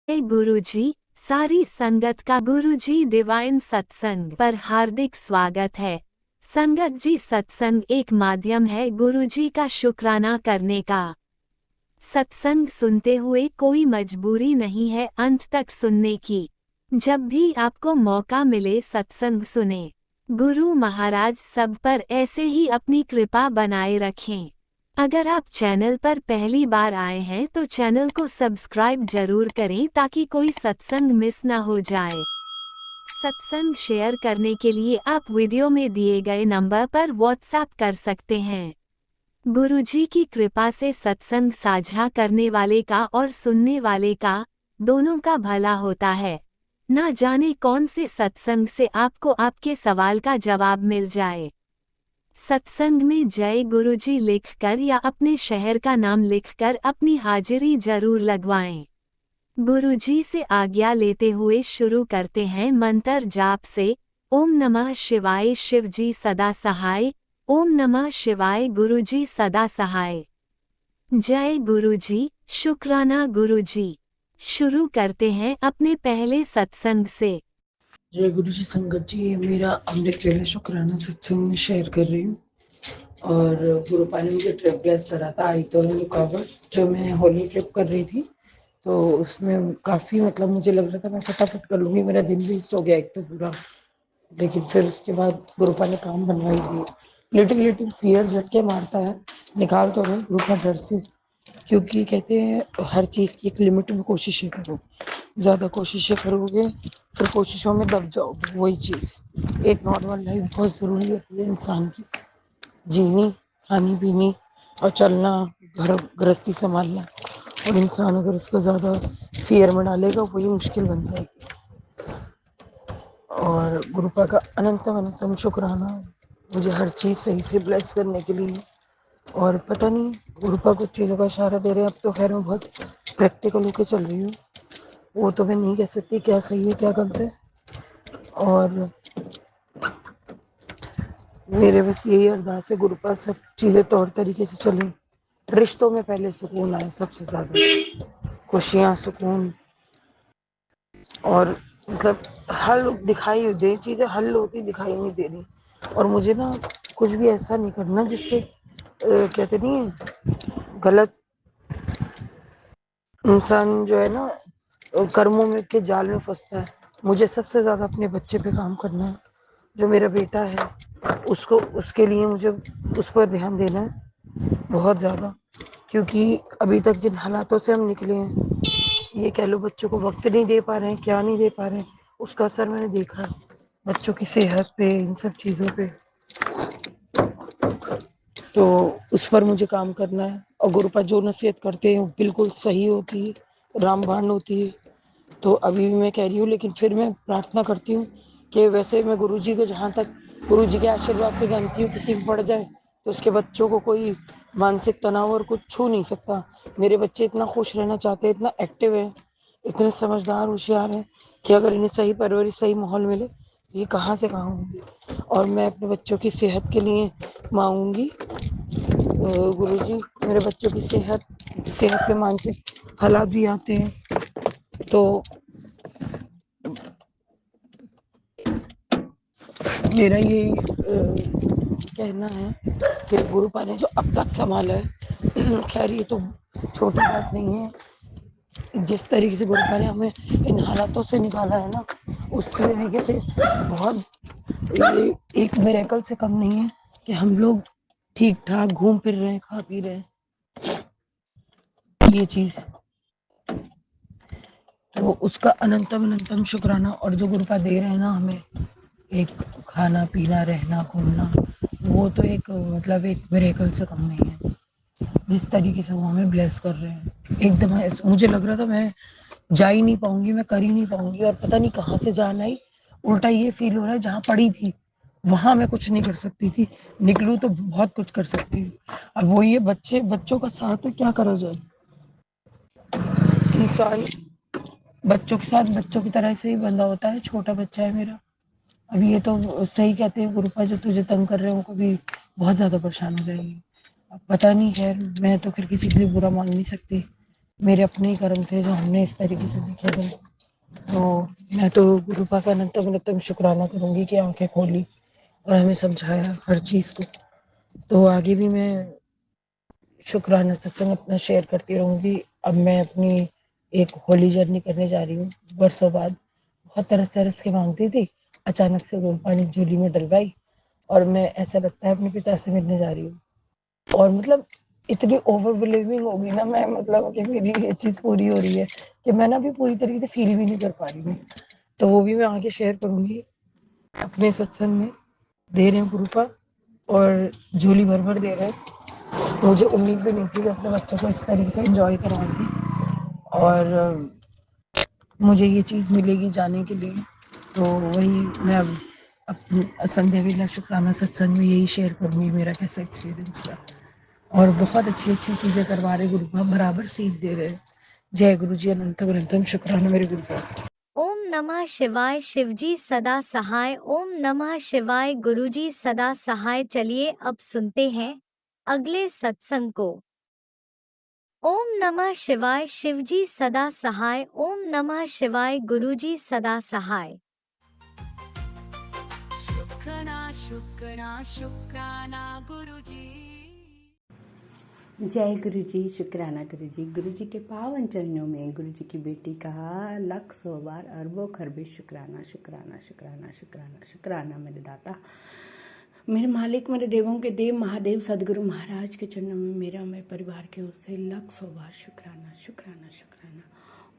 हे गुरुजी, सारी संगत का गुरुजी डिवाइन सत्संग पर हार्दिक स्वागत है। संगत जी, सत्संग एक माध्यम है गुरुजी का शुक्राना करने का। सत्संग सुनते हुए कोई मजबूरी नहीं है अंत तक सुनने की। जब भी आपको मौका मिले सत्संग सुने। गुरु महाराज सब पर ऐसे ही अपनी कृपा बनाए रखें। अगर आप चैनल पर पहली बार आए हैं तो चैनल को सब्सक्राइब जरूर करें ताकि कोई सत्संग मिस ना हो जाए। सत्संग शेयर करने के लिए आप वीडियो में दिए गए नंबर पर व्हाट्सएप कर सकते हैं। गुरुजी की कृपा से सत्संग साझा करने वाले का और सुनने वाले का, दोनों का भला होता है। ना जाने कौन से सत्संग से आपको आपके सवाल का जवाब मिल जाए। सत्संग में जय गुरुजी लिखकर या अपने शहर का नाम लिखकर अपनी हाजिरी जरूर लगवाएं। गुरुजी से आज्ञा लेते हुए शुरू करते हैं मंत्र जाप से। ओम नमः शिवाय, शिवजी सदा सहाय। ओम नमः शिवाय, गुरुजी सदा सहाय। जय गुरुजी, शुक्राना गुरुजी। शुरू करते हैं अपने पहले सत्संग से। जय गुरु जी संगत जी, ये मेरा अमृत वेला शुक्राना सत्संग में शेयर कर रही हूँ। और गुरुपा ने मुझे ट्रिप ब्लेस करा था आई तो रुकावट, जो मैं होली ट्रिप कर रही थी तो उसमें काफ़ी मतलब मुझे लग रहा था मैं फटाफट कर लूँगी, मेरा दिन वेस्ट हो गया एक तो पूरा। लेकिन फिर उसके बाद गुरुपा ने काम बनवाई दी। लिटिल लिटिल फियर झटके मारता है, निकाल तो रहे गुरुपा डर से, क्योंकि कहते हैं हर चीज़ की एक लिमिट में कोशिशें करो। ज़्यादा कोशिशें करोगे फिर कोशिशों में दब जाओगे। वही चीज़, एक नॉर्मल लाइफ बहुत ज़रूरी होती है इंसान की, जीनी, खानी पीनी और चलना, घर गृहस्थी संभालना। और इंसान अगर उसको ज़्यादा फियर में डालेगा वही मुश्किल बन जाएगी। और गुरुपा का अनंतम अनंतम शुक्राना मुझे हर चीज़ सही से ब्लेस करने के लिए। और पता नहीं गुरुपा कुछ चीज़ों का इशारा दे रहे हैं। अब तो खैर मैं बहुत प्रैक्टिकल होकर चल रही हूँ, वो तो मैं नहीं कह सकती क्या सही है क्या गलत है। और मेरे बस यही अरदास है गुरुपा सब चीज़ें तौर तरीके से चलें, रिश्तों में पहले सुकून आए, सबसे ज़्यादा खुशियाँ, सुकून। और मतलब हल दिखाई दे, चीज़ें हल होती दिखाई नहीं दे रही। और मुझे ना कुछ भी ऐसा नहीं करना जिससे कहते नहीं है गलत इंसान जो है ना कर्मों में के जाल में फंसता है। मुझे सबसे ज़्यादा अपने बच्चे पे काम करना है, जो मेरा बेटा है उसको, उसके लिए मुझे उस पर ध्यान देना है बहुत ज़्यादा। क्योंकि अभी तक जिन हालातों से हम निकले हैं, ये कह लो बच्चों को वक्त नहीं दे पा रहे हैं, क्या नहीं दे पा रहे हैं, उसका असर मैंने देखा है बच्चों की सेहत पे, इन सब चीज़ों पे। तो उस पर मुझे काम करना है। और गुरुपा जो नसीहत करते हैं वो बिल्कुल सही होती है, रामबाण होती है। तो अभी भी मैं कह रही हूँ, लेकिन फिर मैं प्रार्थना करती हूँ कि वैसे मैं गुरुजी को, जहाँ तक गुरुजी के आशीर्वाद पे जानती हूँ, किसी को पड़ जाए तो उसके बच्चों को कोई मानसिक तनाव और कुछ छू नहीं सकता। मेरे बच्चे इतना खुश रहना चाहते हैं, इतना एक्टिव है, इतने समझदार होशियार हैं कि अगर इन्हें सही परवरिश, सही माहौल मिले तो ये कहाँ से कहाँ होंगे। और मैं अपने बच्चों की सेहत के लिए मांगूंगी गुरुजी, मेरे बच्चों की सेहत, सेहत पे मानसिक हालात भी आते हैं। तो मेरा ये कहना है कि गुरुपा ने जो अब तक संभाला है खैर ये तो छोटी बात नहीं है। जिस तरीके से गुरुपा ने हमें इन हालातों से निकाला है ना, उस तरीके से बहुत, ये एक मिरेकल से कम नहीं है कि हम लोग ठीक ठाक घूम फिर रहे हैं, खा पी रहे हैं, ये चीज़। तो उसका अनंतम अनंतम शुक्राना। और जो गुरुपा दे रहे हैं ना हमें, एक खाना पीना रहना घूमना, वो तो एक मतलब एक मिरेकल से कम नहीं है। जिस तरीके से वो हमें ब्लेस कर रहे हैं, एकदम मुझे लग रहा था मैं जा ही नहीं पाऊंगी, मैं कर ही नहीं पाऊंगी, और पता नहीं कहाँ से जान आई। उल्टा ये फील हो रहा है जहाँ पड़ी थी वहां मैं कुछ नहीं कर सकती थी, निकलूं तो बहुत कुछ कर सकती हूँ। अब वो ये बच्चों का साथ है, क्या करा जाए। इंसान बच्चों के साथ बच्चों की तरह से ही बंधा होता है। छोटा बच्चा है मेरा। अब ये तो सही कहते हैं गुरुपा, जो तुझे तंग कर रहे हैं वो कभी बहुत ज्यादा परेशान हो जाएगी। अब पता नहीं, खैर मैं तो फिर किसी के लिए बुरा मान नहीं सकती, मेरे अपने ही कर्म थे जो हमने इस तरीके से देखे थे। तो मैं तो गुरुपा का अनंतम अनंतम शुक्राना करूंगी कि आंखें खोली और हमें समझाया हर चीज़ को। तो आगे भी मैं शुक्राना सत्संग अपना शेयर करती रहूंगी। अब मैं अपनी एक होली जर्नी करने जा रही हूँ बरसों बाद। बहुत तरस तरस के मांगती थी, अचानक से गुरुपा ने झोली में डलवाई और मैं, ऐसा लगता है, अपने पिता से मिलने जा रही हूँ। और मतलब इतनी ओवरवेलमिंग हो गई ना मैं, मतलब कि मेरी ये चीज़ पूरी हो रही है कि मैं ना अभी पूरी तरीके से फील भी नहीं कर पा रही हूँ। तो वो भी मैं आगे शेयर करूंगी अपने सत्संग में। दे रहे हैं गुरुपा और झोली भर भर दे रहे हैं। मुझे उम्मीद भी नहीं थी कि अपने बच्चों को इस तरीके से एंजॉय कराऊंगी और मुझे ये चीज़ मिलेगी जाने के लिए। तो वही मैं अब संध्या वेला शुक्राना सत्संग में यही शेयर करूंगी मेरा कैसा एक्सपीरियंस रहा। और बहुत अच्छी अच्छी चीज़ें करवा रहे गुरुपा, बराबर सीख दे रहे। जय गुरु जी, अनंतम अनंतम शुक्राना मेरे गुरुपा। ओम नमः शिवाय। शिवजी सदा सहाय। ओम नमः शिवाय। गुरुजी सदा सहाय। चलिए अब सुनते हैं अगले सत्संग को। ओम नमः शिवाय। शिवजी सदा सहाय। ओम नमः शिवाय। गुरुजी सदा सहाय। शुक्राना शुक्राना शुक्राना गुरुजी। जय गुरु जी, शुक्राना गुरु जी के पावन चरणों में गुरु जी की बेटी का लाख सौ बार अरबों खरबे शुक्राना शुक्राना शुक्राना शुक्राना शुक्राना मेरे दाता, मेरे मालिक, मेरे देवों के देव महादेव सदगुरु महाराज के चरणों में मेरा, मेरे परिवार के ओर से लाख सौ बार शुक्राना शुक्राना शुक्राना।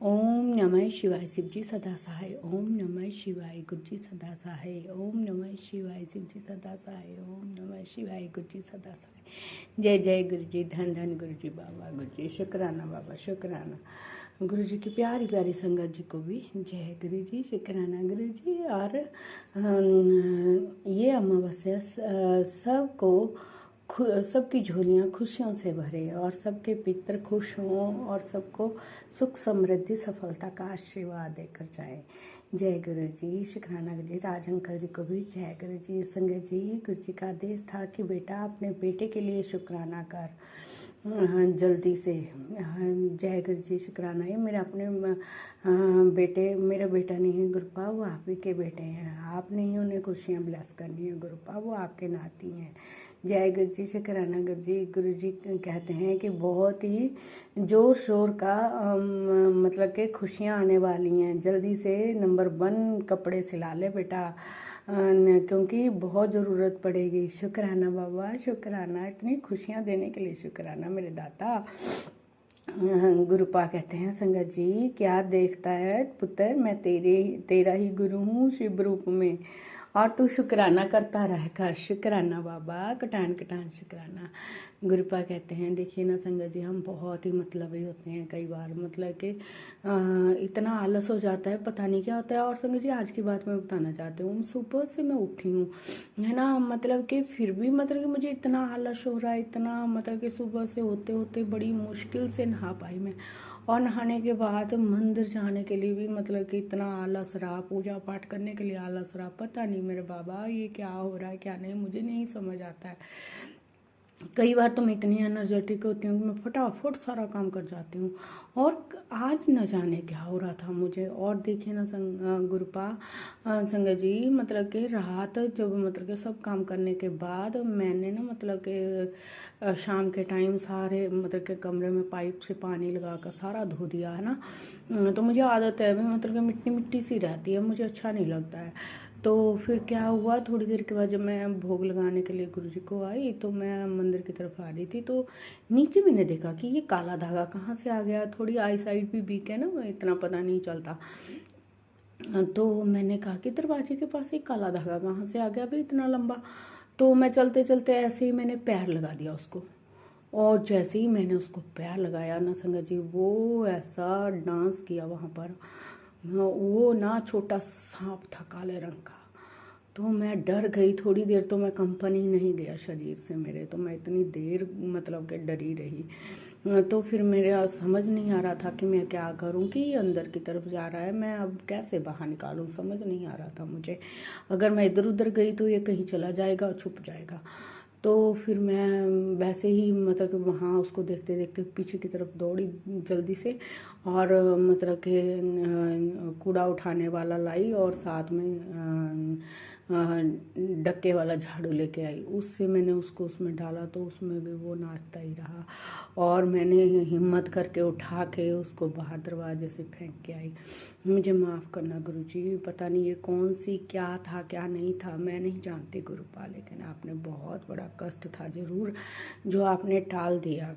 ओम नमः शिवाय। शिवजी सदा सहाय। ओम नमः शिवाय। गुरुजी सदा सहाय। ओम नमः शिवाय। शिवजी सदा सहाय। ओम नमः शिवाय। गुरुजी सदा सहाय। जय जय गुरुजी, धन धन गुरुजी बाबा, गुरुजी शुक्राना बाबा, शुक्राना गुरु जी की प्यारी प्यारी संगत जी को भी जय गुरु जी, शुक्राना गुरु जी। और ये अमावस्या सबको सबकी झोलियाँ खुशियों से भरे और सबके पितर खुश हों और सबको सुख समृद्धि सफलता का आशीर्वाद देकर जाए। जय गुरु जी, शुक्राना गुरु जी। राज अंकल जी को भी जय गुरु जी। संगत जी, गुरु जी का आदेश था कि बेटा अपने बेटे के लिए शुक्राना कर जल्दी से। जय गुरु जी, शुक्राना। ये मेरा अपने बेटे, मेरा बेटा नहीं है गुरुपा, वो आप ही के बेटे हैं। आपने ही उन्हें खुशियाँ ब्लेस करनी है गुरुपा, वो आपके नाती हैं। जय गुरु जी, शुक्राना गुरु जी। गुरु जी कहते हैं कि बहुत ही जोर शोर का मतलब कि खुशियाँ आने वाली हैं। जल्दी से नंबर 1 कपड़े सिला ले बेटा, क्योंकि बहुत ज़रूरत पड़ेगी। शुक्राना बाबा, शुक्राना, इतनी खुशियाँ देने के लिए शुक्राना मेरे दाता। गुरुपा कहते हैं, संगत जी क्या देखता है पुत्र, मैं तेरा ही गुरु हूँ शिव रूप में, और तू शुक्राना करता रह कर। शुक्राना बाबा, कटान कटान शुक्राना। गुरुपा कहते हैं, देखिए ना संगत जी, हम बहुत ही मतलबी होते हैं कई बार, मतलब कि इतना आलस हो जाता है, पता नहीं क्या होता है। और संगत जी आज की बात मैं बताना चाहती हूँ, सुबह से मैं उठी हूँ, है ना, मतलब कि फिर भी मतलब कि मुझे इतना आलस हो रहा है, इतना मतलब कि सुबह से होते होते बड़ी मुश्किल से नहा पाई मैं। और नहाने के बाद मंदिर जाने के लिए भी मतलब कि इतना आलस रहा, पूजा पाठ करने के लिए आलस रहा। पता नहीं मेरे बाबा ये क्या हो रहा है क्या नहीं, मुझे नहीं समझ आता है। कई बार तो मैं इतनी एनर्जेटिक होती हूँ कि मैं फटाफट सारा काम कर जाती हूँ, और आज न जाने क्या हो रहा था मुझे। और देखिए ना गुरुपा, संगत जी, मतलब कि रात जब मतलब कि सब काम करने के बाद मैंने ना मतलब कि शाम के टाइम सारे मतलब कि कमरे में पाइप से पानी लगा कर सारा धो दिया है ना। तो मुझे आदत है अभी, मतलब कि मिट्टी मिट्टी सी रहती है, मुझे अच्छा नहीं लगता है। तो फिर क्या हुआ, थोड़ी देर के बाद जब मैं भोग लगाने के लिए गुरुजी को आई, तो मैं मंदिर की तरफ आ रही थी, तो नीचे मैंने देखा कि ये काला धागा कहाँ से आ गया। थोड़ी आई साइड भी वीक है ना, इतना पता नहीं चलता। तो मैंने कहा कि दरवाजे के पास एक काला धागा कहाँ से आ गया भाई इतना लंबा। तो मैं चलते चलते ऐसे ही मैंने पैर लगा दिया उसको, और जैसे ही मैंने उसको पैर लगाया ना संगत जी, वो ऐसा डांस किया वहाँ पर। वो ना छोटा सांप था काले रंग का। तो मैं डर गई थोड़ी देर, तो मैं कंपनी नहीं गया शरीर से मेरे, तो मैं इतनी देर मतलब कि डरी रही। तो फिर मेरा समझ नहीं आ रहा था कि मैं क्या करूं, कि ये अंदर की तरफ जा रहा है, मैं अब कैसे बाहर निकालूं, समझ नहीं आ रहा था मुझे। अगर मैं इधर उधर गई तो ये कहीं चला जाएगा और छुप जाएगा। तो फिर मैं वैसे ही मतलब कि वहाँ उसको देखते देखते पीछे की तरफ दौड़ी जल्दी से, और मतलब कि कूड़ा उठाने वाला लाई, और साथ में डक्के वाला झाड़ू लेके आई। उससे मैंने उसको उसमें डाला तो उसमें भी वो नाचता ही रहा, और मैंने हिम्मत करके उठा के उसको बाहर दरवाजे से फेंक के आई। मुझे माफ़ करना गुरुजी, पता नहीं ये कौन सी क्या था क्या नहीं था, मैं नहीं जानती गुरुपा, लेकिन आपने बहुत बड़ा कष्ट था ज़रूर जो आपने टाल दिया।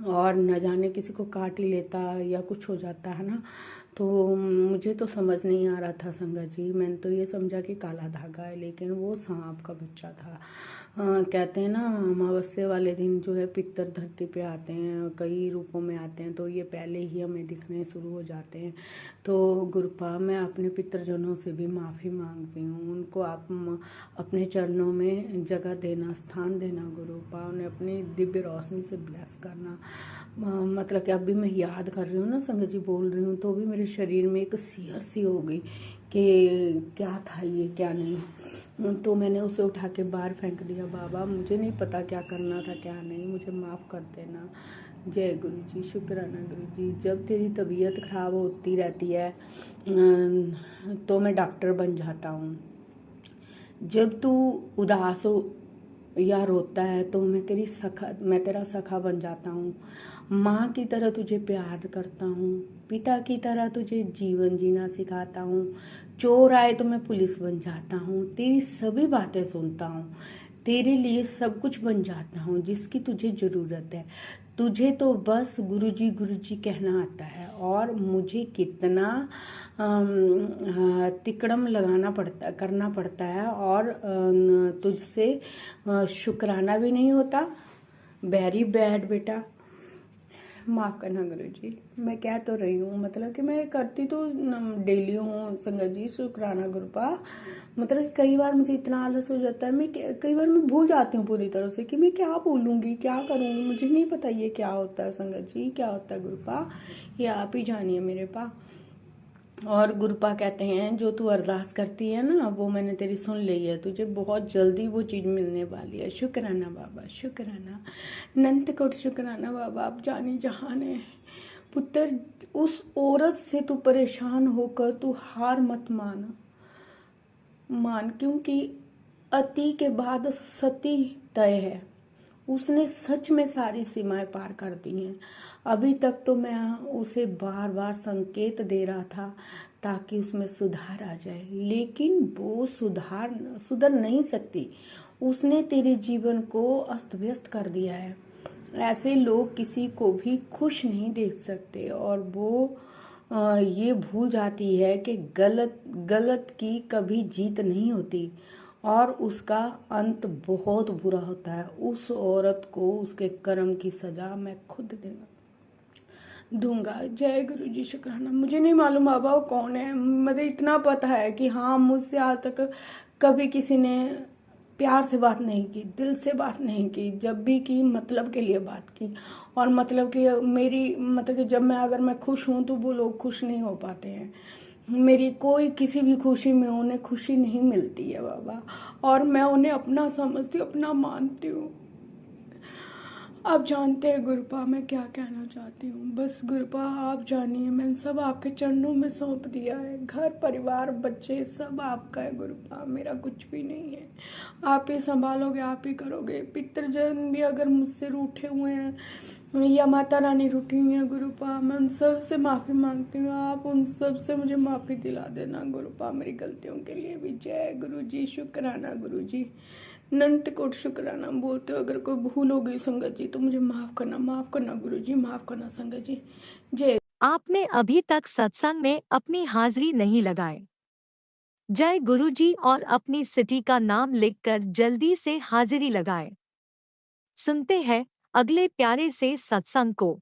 और न जाने किसी को काट ही लेता या कुछ हो जाता है ना, तो मुझे तो समझ नहीं आ रहा था संगत जी। मैंने तो ये समझा कि काला धागा है, लेकिन वो सांप का बच्चा था। कहते हैं ना अमावस्या वाले दिन जो है पितर धरती पे आते हैं, कई रूपों में आते हैं, तो ये पहले ही हमें दिखने शुरू हो जाते हैं। तो गुरुपा मैं अपने पितरजनों से भी माफ़ी मांगती हूँ, उनको आप अपने चरणों में जगह देना, स्थान देना गुरुपा, उन्हें अपनी दिव्य रोशनी से ब्लेस करना। मतलब कि अभी मैं याद कर रही हूँ ना संगत जी, बोल रही हूँ तो भी मेरे शरीर में एक सिहर सी हो गई कि क्या था ये क्या नहीं। तो मैंने उसे उठा के बाहर फेंक दिया। बाबा मुझे नहीं पता क्या करना था क्या नहीं, मुझे माफ़ कर देना। जय गुरु जी, शुक्राना गुरु जी। जब तेरी तबीयत ख़राब होती रहती है तो मैं डॉक्टर बन जाता हूँ। जब तू उदास हो या रोता है तो मैं तेरा सखा बन जाता हूँ। माँ की तरह तुझे प्यार करता हूँ, पिता की तरह तुझे जीवन जीना सिखाता हूँ। चोर आए तो मैं पुलिस बन जाता हूँ, तेरी सभी बातें सुनता हूँ, तेरे लिए सब कुछ बन जाता हूँ जिसकी तुझे ज़रूरत है। तुझे तो बस गुरुजी कहना आता है, और मुझे कितना तिकड़म करना पड़ता है, और तुझसे शुक्राना भी नहीं होता। वेरी बैड बेटा, माफ़ करना गुरुजी। मैं कह तो रही हूँ, मतलब कि मैं करती तो डेली हूँ संगत जी शुक्राना गुरुपा। मतलब कई बार मुझे इतना आलस हो जाता है, कई बार मैं भूल जाती हूँ पूरी तरह से कि मैं क्या बोलूँगी क्या करूँगी, मुझे नहीं पता ये क्या होता है संगत जी, क्या होता है गुरुपा, ये आप ही जानिए मेरे पा। और गुरुपा कहते हैं जो तू अरदास करती है ना वो मैंने तेरी सुन ली है, तुझे बहुत जल्दी वो चीज़ मिलने वाली है। शुक्राना बाबा, शुक्राना अनंत कोटि शुक्राना बाबा, आप जाने जहाने। पुत्र उस औरत से तू परेशान होकर तू हार मत मान, क्योंकि अति के बाद सती तय है। उसने सच में सारी सीमाएं पार कर दी हैं। अभी तक तो मैं उसे बार बार संकेत दे रहा था ताकि उसमें सुधार आ जाए, लेकिन वो सुधर नहीं सकती। उसने तेरे जीवन को अस्त व्यस्त कर दिया है। ऐसे लोग किसी को भी खुश नहीं देख सकते, और वो ये भूल जाती है कि गलत की कभी जीत नहीं होती, और उसका अंत बहुत बुरा होता है। उस औरत को उसके कर्म की सजा मैं खुद दूंगा। जय गुरु जी, शुक्राना। मुझे नहीं मालूम बाबा वो कौन है, मुझे इतना पता है कि हाँ मुझसे आज तक कभी किसी ने प्यार से बात नहीं की, दिल से बात नहीं की, जब भी की मतलब के लिए बात की। और मतलब कि मेरी मतलब कि जब मैं खुश हूँ तो वो लोग खुश नहीं हो पाते हैं। मेरी कोई किसी भी खुशी में उन्हें खुशी नहीं मिलती है बाबा, और मैं उन्हें अपना समझती हूँ, अपना मानती हूँ। आप जानते हैं गुरुपा मैं क्या कहना चाहती हूँ, बस गुरुपा आप जानिए, मैंने सब आपके चरणों में सौंप दिया है। घर परिवार बच्चे सब आपका है गुरुपा, मेरा कुछ भी नहीं है। आप ही संभालोगे, आप ही करोगे। पितृजन भी अगर मुझसे रूठे हुए हैं या माता रानी रूठी हुई है गुरुपा, मैं उन सब से माफ़ी मांगती हूँ। आप उन सब से मुझे माफ़ी दिला देना गुरुपा, मेरी गलतियों के लिए भी। जय गुरु जी, शुक्राना गुरु जी, अनंत कोटि शुक्राना। बोलते हो अगर कोई भूल हो गई संगत जी तो मुझे माफ़ करना गुरु जी, माफ़ करना संगत जी। जय। आपने अभी तक सत्संग में अपनी हाजिरी नहीं लगाए। जय गुरुजी और अपनी सिटी का नाम लिखकर जल्दी से हाजिरी लगाए। सुनते हैं अगले प्यारे से सत्संग को।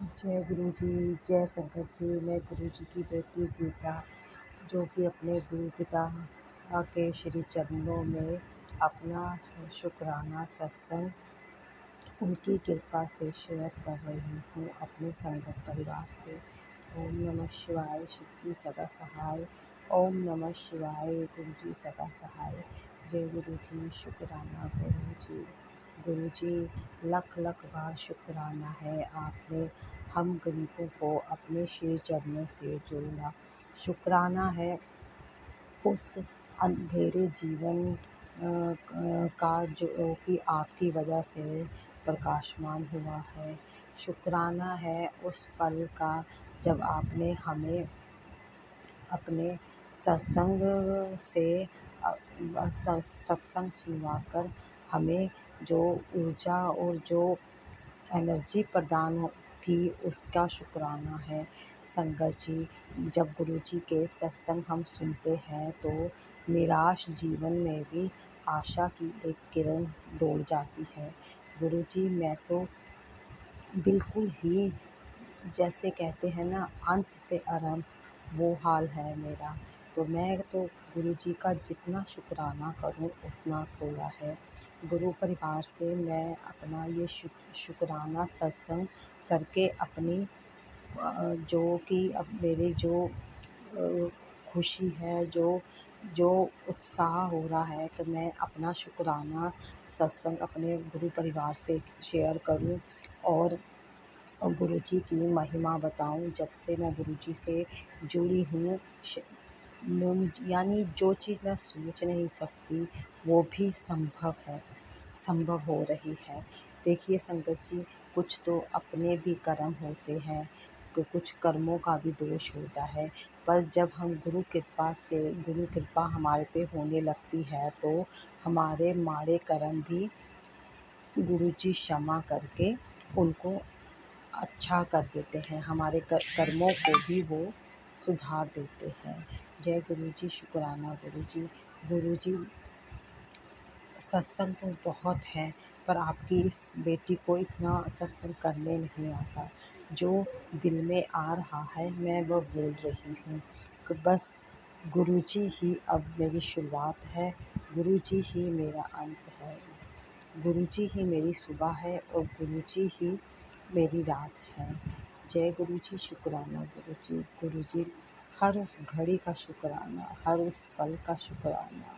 जय गुरु जी, जय संगत जी। मैं गुरु जी की बेटी गीता, जो कि अपने गुरु पिता के श्री चरणों में अपना शुक्राना सत्संग उनकी कृपा से शेयर कर रही हूँ अपने संगत परिवार से। ओम नमः शिवाय, शिव जी सदा सहाय। ओम नमः शिवाय, गुरु जी सदा सहाय। जय गुरु जी, शुक्राना गुरु जी। गुरु जी, लख लख बार शुक्राना है, आपने हम गरीबों को अपने श्री चरणों से जोड़ा। शुक्राना है उस अंधेरे जीवन का जो कि आपकी वजह से प्रकाशमान हुआ है। शुक्राना है उस पल का जब आपने हमें अपने सत्संग से सत्संग सुनवाकर हमें जो ऊर्जा और जो एनर्जी प्रदान की, उसका शुक्राना है। संगत जी, जब गुरु जी के सत्संग हम सुनते हैं तो निराश जीवन में भी आशा की एक किरण दौड़ जाती है। गुरु जी, मैं तो बिल्कुल ही, जैसे कहते हैं ना, अंत से आरंभ, वो हाल है मेरा। तो मैं तो गुरु जी का जितना शुक्राना करूं उतना थोड़ा है। गुरु परिवार से मैं अपना ये शुक्राना सत्संग करके अपनी जो कि अब मेरी जो खुशी है, जो जो उत्साह हो रहा है कि मैं अपना शुक्राना सत्संग अपने गुरु परिवार से शेयर करूं और गुरु जी की महिमा बताऊं। जब से मैं गुरु जी से जुड़ी हूँ, यानी जो चीज़ मैं सोच नहीं सकती वो भी संभव हो रही है। देखिए संगत जी, कुछ तो अपने भी कर्म होते हैं, तो कुछ कर्मों का भी दोष होता है, पर जब हम गुरु कृपा हमारे पे होने लगती है तो हमारे माड़े कर्म भी गुरु जी क्षमा करके उनको अच्छा कर देते हैं, हमारे कर्मों को भी वो सुधार देते हैं। जय गुरु जी, शुक्राना गुरु जी। गुरु जी, सत्संग तो बहुत है, पर आपकी इस बेटी को इतना सत्संग करने नहीं आता। जो दिल में आ रहा है मैं वो बोल रही हूँ कि बस गुरु जी ही अब मेरी शुरुआत है, गुरु जी ही मेरा अंत है, गुरु जी ही मेरी सुबह है और गुरु जी ही मेरी रात है। जय गुरु जी, शुक्राना गुरु जी। गुरु जी, हर उस घड़ी का शुक्राना, हर उस पल का शुक्राना,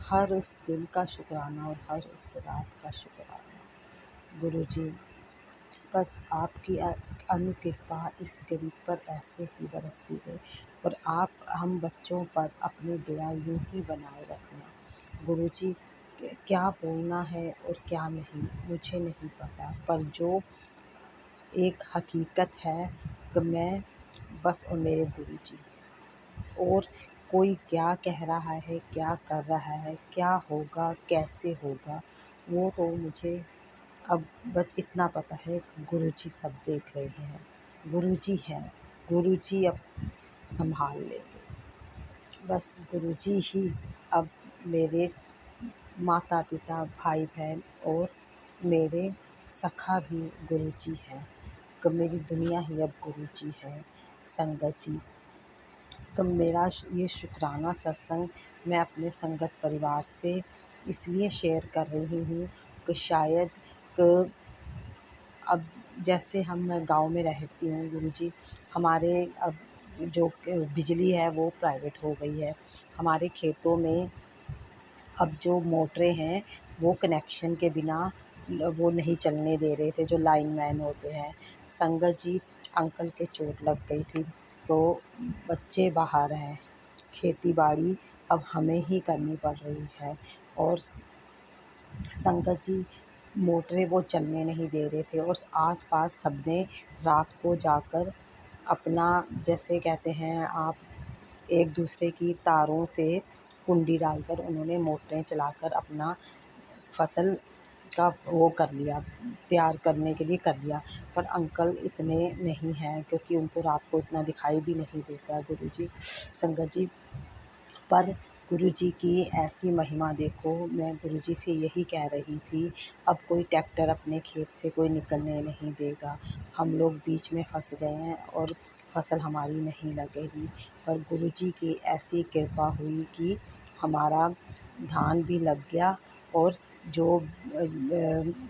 हर उस दिन का शुक्राना और हर उस रात का शुक्राना। गुरु जी, बस आपकी अनुकृपा इस गरीब पर ऐसे ही बरसती रहे और आप हम बच्चों पर अपनी दया यूं ही बनाए रखना। गुरु जी, क्या बोलना है और क्या नहीं मुझे नहीं पता, पर जो एक हकीकत है कि मैं बस और मेरे गुरु जी, और कोई क्या कह रहा है, क्या कर रहा है, क्या होगा, कैसे होगा, वो तो मुझे अब बस इतना पता है कि गुरु जी सब देख रहे हैं, गुरु जी हैं, गुरु जी अब संभाल लेंगे। बस गुरु जी ही अब मेरे माता पिता, भाई बहन और मेरे सखा भी गुरु जी हैं, कि मेरी दुनिया ही अब गुरु जी है। संगत जी, तो मेरा ये शुक्राना सत्संग मैं अपने संगत परिवार से इसलिए शेयर कर रही हूँ कि शायद कि अब जैसे हम गांव में रहती हूँ गुरु जी, हमारे अब जो बिजली है वो प्राइवेट हो गई है। हमारे खेतों में अब जो मोटरें हैं वो कनेक्शन के बिना वो नहीं चलने दे रहे थे, जो लाइनमैन होते हैं। संगत जी, अंकल के चोट लग गई थी तो बच्चे बाहर हैं, खेती बाड़ी अब हमें ही करनी पड़ रही है और संगत जी, मोटरें वो चलने नहीं दे रहे थे और आस-पास सबने रात को जाकर अपना, जैसे कहते हैं आप, एक दूसरे की तारों से कुंडी डालकर उन्होंने मोटरें चलाकर अपना फसल का वो कर लिया, तैयार करने के लिए कर लिया। पर अंकल इतने नहीं हैं क्योंकि उनको रात को इतना दिखाई भी नहीं देता गुरु जी। संगत जी, पर गुरु जी की ऐसी महिमा देखो, मैं गुरु जी से यही कह रही थी, अब कोई ट्रैक्टर अपने खेत से कोई निकलने नहीं देगा, हम लोग बीच में फंस गए हैं और फसल हमारी नहीं लगेगी। पर गुरु जी की ऐसी कृपा हुई कि हमारा धान भी लग गया और जो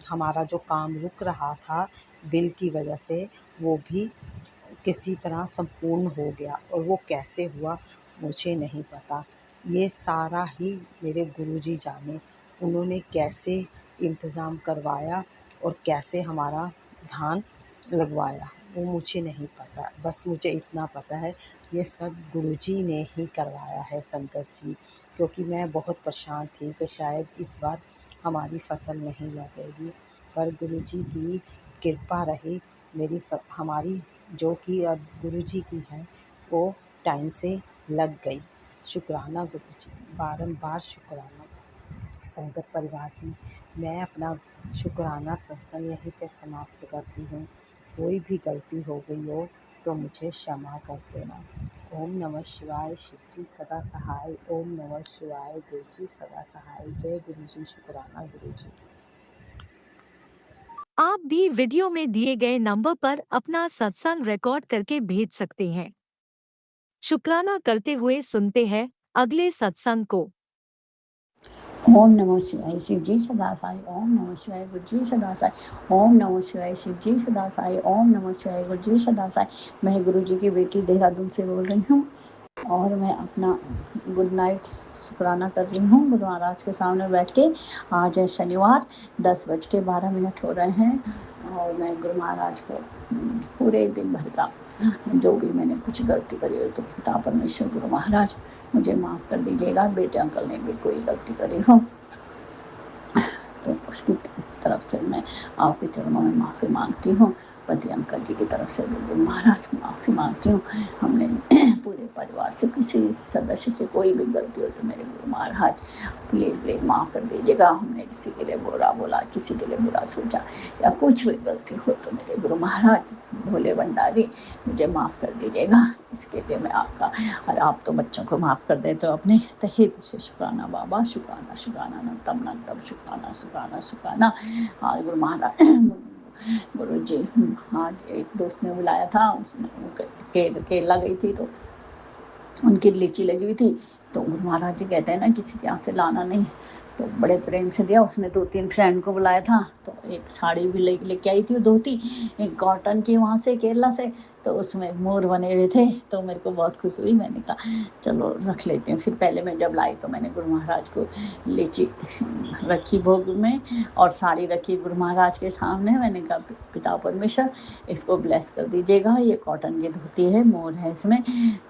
हमारा जो काम रुक रहा था बिल की वजह से, वो भी किसी तरह संपूर्ण हो गया और वो कैसे हुआ मुझे नहीं पता। ये सारा ही मेरे गुरुजी जाने, उन्होंने कैसे इंतज़ाम करवाया और कैसे हमारा ध्यान लगवाया, वो मुझे नहीं पता। बस मुझे इतना पता है ये सब गुरुजी ने ही करवाया है संगत जी, क्योंकि मैं बहुत परेशान थी कि शायद इस बार हमारी फसल नहीं लगेगी, पर गुरुजी की कृपा रही। हमारी जो कि अब गुरुजी की है वो टाइम से लग गई। शुक्राना गुरुजी, बारंबार शुक्राना। संगत परिवार जी, मैं अपना शुक्राना सत्संग यहीं पे समाप्त करती हूँ। कोई भी गलती हो गई हो तो मुझे क्षमा कर देना। ओम नमः शिवाय, शिव जी सदा सहाय। ओम नमः शिवाय, गुरु जी सदा सहाय। जय गुरु जी, शुक्राना गुरु जी। आप भी वीडियो में दिए गए नंबर पर अपना सत्संग रिकॉर्ड करके भेज सकते हैं। शुक्राना करते हुए सुनते हैं अगले सत्संग को। ओम नमः शिवाय, शिव जी सदा साई। ओम नमः शिवाय, गुरु जी सदा साई। ओम नमः शिवाय, शिव जी सदा साई। ओम नमः शिवाय, गुरु जी सदा साई। मैं गुरु जी की बेटी देहरादून से बोल रही हूँ और मैं अपना गुड नाइट शुक्राना कर रही हूँ गुरु महाराज के सामने बैठ के। आज है शनिवार, 10:12 हो रहे हैं और मैं गुरु महाराज को पूरे दिन भर का जो भी मैंने कुछ गलती करी हो तो पिता परमेश्वर गुरु महाराज मुझे माफ़ कर दीजिएगा। बेटे अंकल ने भी कोई गलती करी हो तो उसकी तरफ से मैं आपके चरणों में माफ़ी मांगती हूँ। पति अंकल जी की तरफ से भी गुरु महाराज को माफ़ी मांगती हूँ। हमने पूरे परिवार से किसी सदस्य से कोई भी गलती हो तो मेरे गुरु महाराज प्लीज़ माफ़ कर दीजिएगा। हमने किसी के लिए बुरा बोला, किसी के लिए बुरा सोचा या कुछ भी गलती हो तो मेरे गुरु महाराज भोले भंडारी मुझे माफ़ कर दीजिएगा। इसके लिए मैं आपका, और आप तो बच्चों को माफ़ कर देते हो अपने तहे दिल से। शुक्राना बाबा, शुक्राना, शुक्राना नंतम, शुक्राना शुक्राना शुक्राना। आज गुरु महाराज गुरु जी, आज एक दोस्त ने बुलाया था, उसने केरला गई थी तो उनकी लीची लगी हुई थी तो गुरु महाराज जी कहते हैं ना किसी के यहाँ से लाना नहीं, तो बड़े प्रेम से दिया। उसने 2-3 फ्रेंड को बुलाया था तो एक साड़ी भी लेके आई थी, वो धोती एक कॉटन की वहाँ से केरला से, तो उसमें मोर बने हुए थे तो मेरे को बहुत खुश हुई। मैंने कहा चलो रख लेते हैं। फिर पहले मैं जब लाई तो मैंने गुरु महाराज को लीची रखी भोग में और साड़ी रखी गुरु महाराज के सामने। मैंने कहा पिता परमेश्वर इसको ब्लेस कर दीजिएगा, ये कॉटन की धोती है, मोर है इसमें,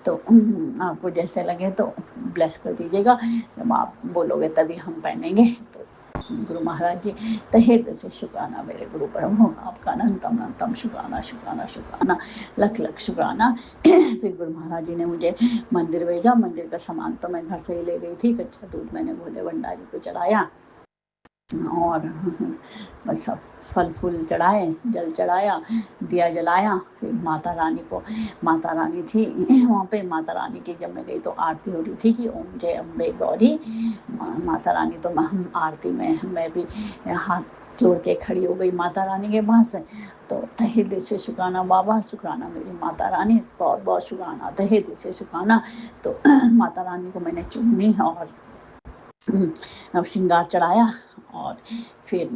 तो आपको जैसे लगे तो ब्लेस कर दीजिएगा, जब आप बोलोगे तभी हम पहनेंगे। तो गुरु महाराज जी तहे दिल से शुक्राना मेरे गुरु प्रभु, आपका अनंतम शुक्राना शुक्राना शुक्राना, लख लख शुक्राना। फिर गुरु महाराज जी ने मुझे मंदिर भेजा। मंदिर का सामान तो मैं घर से ही ले गई थी। कच्चा दूध मैंने भोले भंडारी को चढ़ाया और बस सब फल फूल चढ़ाए, जल चढ़ाया, दिया जलाया। फिर माता रानी थी वहाँ पे। माता रानी की जब मैं गई तो आरती हो रही थी कि ओम जय अम्बे गौरी माता रानी। तो हम आरती में मैं भी हाथ जोड़ के खड़ी हो गई माता रानी के पास। तो तहे दिल से शुक्राना बाबा, शुक्राना मेरी माता रानी, बहुत बहुत शुक्राना, तहे दिल से शुक्राना। तो माता रानी को मैंने चुम्मी और श्रृंगार चढ़ाया और फिर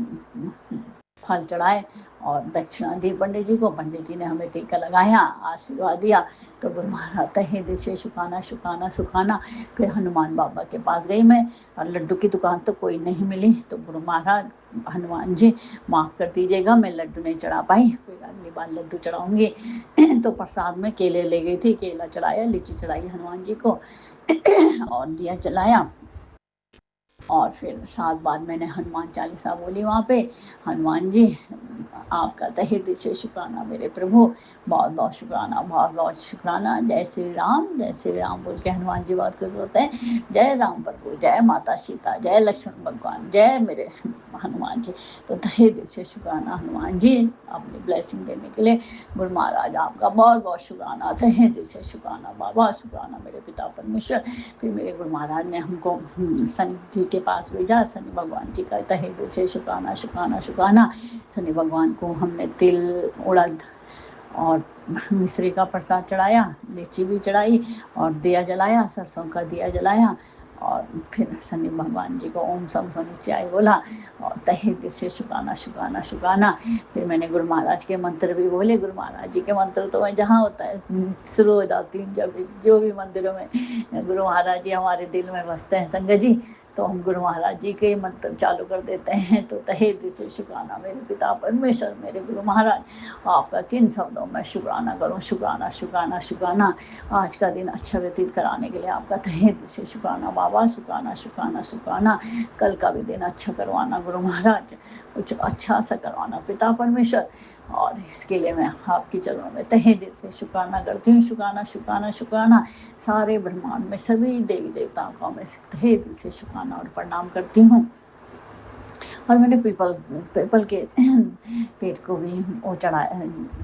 फल चढ़ाए और दक्षिणा दी पंडित जी को। पंडित जी ने हमें टीका लगाया, आशीर्वाद दिया। तो गुरु महाराज तहे दिल से शुक्राना शुक्राना शुक्राना। फिर हनुमान बाबा के पास गई मैं और लड्डू की दुकान तो कोई नहीं मिली। तो गुरु महाराज हनुमान जी माफ़ कर दीजिएगा, मैं लड्डू नहीं चढ़ा पाई, फिर अगली बार लड्डू चढ़ाऊँगी। तो प्रसाद में केले ले गई थी, केला चढ़ाया, लीची चढ़ाई हनुमान जी को और दिया जलाया। और फिर 7 बार मैंने हनुमान चालीसा बोली वहाँ पे। हनुमान जी आपका तहे दिल से शुक्राना मेरे प्रभु, बहुत बहुत शुक्राना, बहुत बहुत शुक्राना। जय श्री राम बोल के हनुमान जी बहुत खुश होते हैं। जय राम प्रभु, जय माता सीता, जय लक्ष्मण भगवान, जय मेरे हनुमान जी। तो तहे दिल से शुक्राना हनुमान जी, अपनी ब्लेसिंग देने के लिए। गुरु महाराज आपका बहुत बहुत शुक्राना, तहे दिल से शुक्राना बाबा, शुक्राना मेरे पिता परमेश्वर। फिर मेरे गुरु महाराज ने हमको शनि जी के पास भेजा। शनि भगवान जी का तहे दिल से शुक्राना शुक्राना शुक्राना। शनि भगवान को हमने तिल, उड़द और मिश्री का प्रसाद चढ़ाया, लीची भी चढ़ाई और दिया जलाया, सरसों का दिया जलाया और फिर शनि भगवान जी को ओम सम शनिचराय बोला और तहे दिल से शुक्राना शुक्राना शुक्राना। फिर मैंने गुरु महाराज के मंत्र भी बोले। गुरु महाराज जी के मंत्र तो मैं जहाँ होता है शुरू हो जाती हूँ, जब भी जो भी मंदिरों में गुरु महाराज जी हमारे दिल में बसते हैं संगत जी, तो हम गुरु महाराज जी के मंत्र चालू कर देते हैं। तो तहे दिल से शुक्राना मेरे पिता परमेश्वर, मेरे गुरु महाराज, आपका किन शब्दों में शुक्राना करूं। शुक्राना शुक्राना शुक्राना। आज का दिन अच्छा व्यतीत कराने के लिए आपका तहे दिल से शुक्राना बाबा। शुक्राना शुक्राना शुक्राना। कल का भी दिन अच्छा करवाना गुरु महाराज, कुछ अच्छा सा करवाना पिता परमेश्वर, और इसके लिए मैं आपके चरणों में तहे दिल से शुक्राना करती हूँ। शुक्राना शुक्राना शुक्राना। सारे ब्रह्मांड में सभी देवी देवताओं को मैं तहे दिल से शुक्राना और प्रणाम करती हूँ। और मैंने पीपल के पेड़ को भी वो चढ़ाया,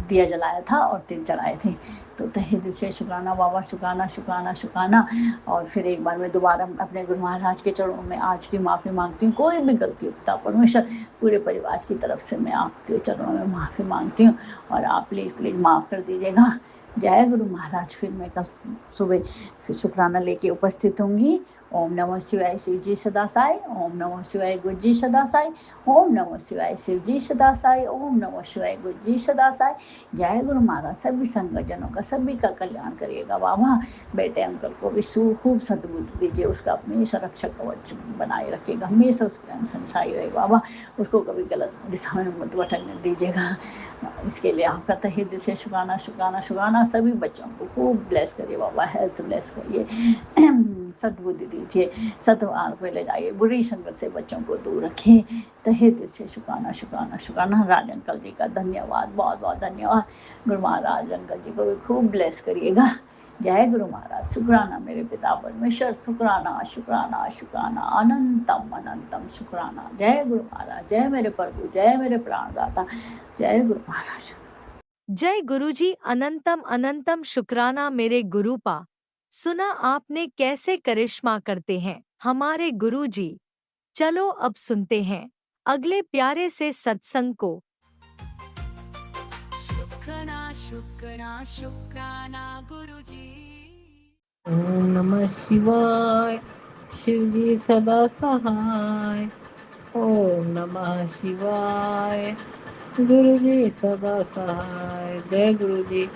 दिया जलाया था और तिल चढ़ाए थे। तो तहे दिल से शुक्राना बाबा। शुक्राना शुक्राना शुक्राना। और फिर एक बार मैं दोबारा अपने गुरु महाराज के चरणों में आज की माफ़ी मांगती हूँ। कोई भी गलती होता परमेश्वर, पूरे परिवार की तरफ से मैं आपके चरणों में माफ़ी मांगती हूँ और आप प्लीज़ प्लीज़ माफ़ कर दीजिएगा। जय गुरु महाराज। फिर मैं कल सुबह फिर शुक्राना लेके उपस्थित होंगी। ओम नमः शिवाय शिव जी सदा साई। ओम नमः शिवाय गुरु जी सदा साई। ओम नमः शिवाय शिव जी सदा साई। ओम नमः शिवाय गुरु जी सदा साई। जय गुरु महाराज। सभी संगतजनों का, सभी का कल्याण करिएगा बाबा। बेटे अंकल को भी खूब सद्बुद्धि दीजिए, उसका अपनी संरक्षक कवच बनाए रखिएगा, हमेशा उसके संसाई रहे बाबा। उसको कभी गलत दिशा में मत भटकने दीजिएगा। इसके लिए आपका तहे दिल से शुक्राना शुक्राना शुक्राना। सभी बच्चों को खूब ब्लेस करिए बाबा, हेल्थ ब्लेस करिए, सद्बुद्धि दीजिए, सद्मार्ग पे ले जाइए, बुरी संगत से बच्चों को दूर रखिए। तहे दिल से शुक्राना शुक्राना शुक्राना। राज अंकल जी का धन्यवाद, बहुत बहुत धन्यवाद। गुरु महाराज अंकल जी को भी खूब ब्लेस करिएगा। जय गुरु महाराज। शुक्राना मेरे पिता परमेश्वर। शुक्राना शुक्राना शुक्राना। अनंतम अनंतम शुक्राना। जय गुरु महाराज। जय मेरे प्रभु, जय मेरे प्राणदाता, जय गुरु महाराज। जय गुरुजी। अनंतम अनंतम शुक्राना मेरे गुरुपा। सुना आपने कैसे करिश्मा करते हैं हमारे गुरुजी। चलो अब सुनते हैं अगले प्यारे से सत्संग को। शुक्राना शुक्राना शुक्राना गुरुजी। ओम नमः शिवाय शिव जी सदा सहाय। ओम नमः शिवाय गुरु जी सदा सहाय। जय गुरु जी।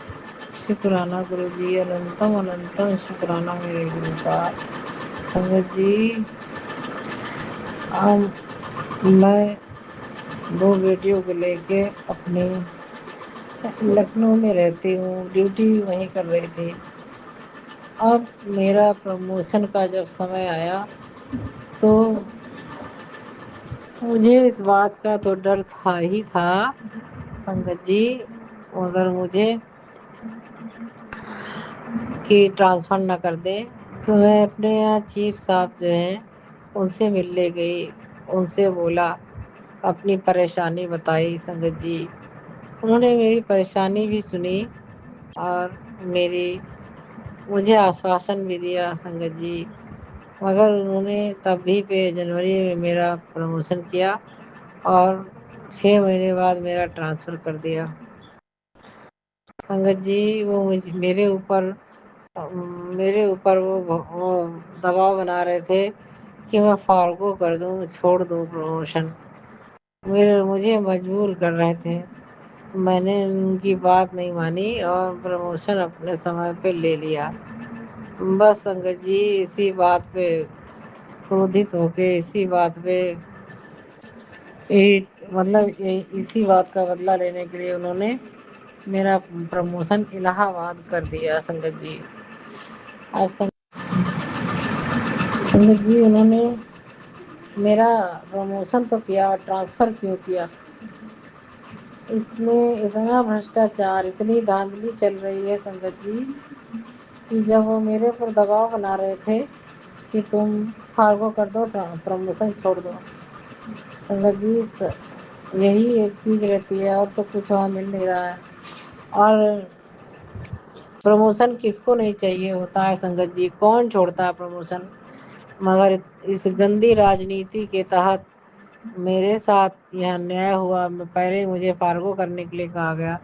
शुक्राना गुरु जी। अनंतम अनंतम शुक्राना मेरे गुरु का। संगत जी, मैं 2 बेटियों को लेके अपने लखनऊ में रहती हूँ, ड्यूटी भी वहीं कर रही थी। अब मेरा प्रमोशन का जब समय आया तो मुझे इस बात का तो डर था ही था संगत जी, मगर मुझे कि ट्रांसफ़र ना कर दे, तो मैं अपने यहाँ चीफ साहब जो हैं उनसे मिलने गई। उनसे बोला, अपनी परेशानी बताई संगत जी। उन्होंने मेरी परेशानी भी सुनी और मुझे आश्वासन भी दिया संगत जी। मगर उन्होंने तब भी पे जनवरी में मेरा प्रमोशन किया और 6 महीने बाद मेरा ट्रांसफ़र कर दिया। संगत जी, वो मेरे ऊपर वो दबाव बना रहे थे कि मैं फार्गो कर दूं, छोड़ दूं प्रमोशन। मुझे मजबूर कर रहे थे। मैंने उनकी बात नहीं मानी और प्रमोशन अपने समय पे ले लिया। बस संगत जी, इसी बात पे क्रोधित होके, इसी बात पे इसी बात का बदला लेने के लिए उन्होंने मेरा प्रमोशन इलाहाबाद कर दिया संगत जी। अब संगत जी, उन्होंने मेरा प्रमोशन तो किया, ट्रांसफ़र क्यों किया? इतना भ्रष्टाचार, इतनी धांधली चल रही है संगत जी कि जब वो मेरे पर दबाव बना रहे थे कि तुम फार्गो कर दो, प्रमोशन छोड़ दो। संगत जी, यही एक चीज़ रहती है और तो कुछ वहाँ मिल नहीं रहा है। और प्रमोशन किसको नहीं चाहिए होता है संगत जी, कौन छोड़ता है प्रमोशन? मगर इस गंदी राजनीति के तहत मेरे साथ यह अन्याय हुआ। पहले मुझे फार्गो करने के लिए कहा गया।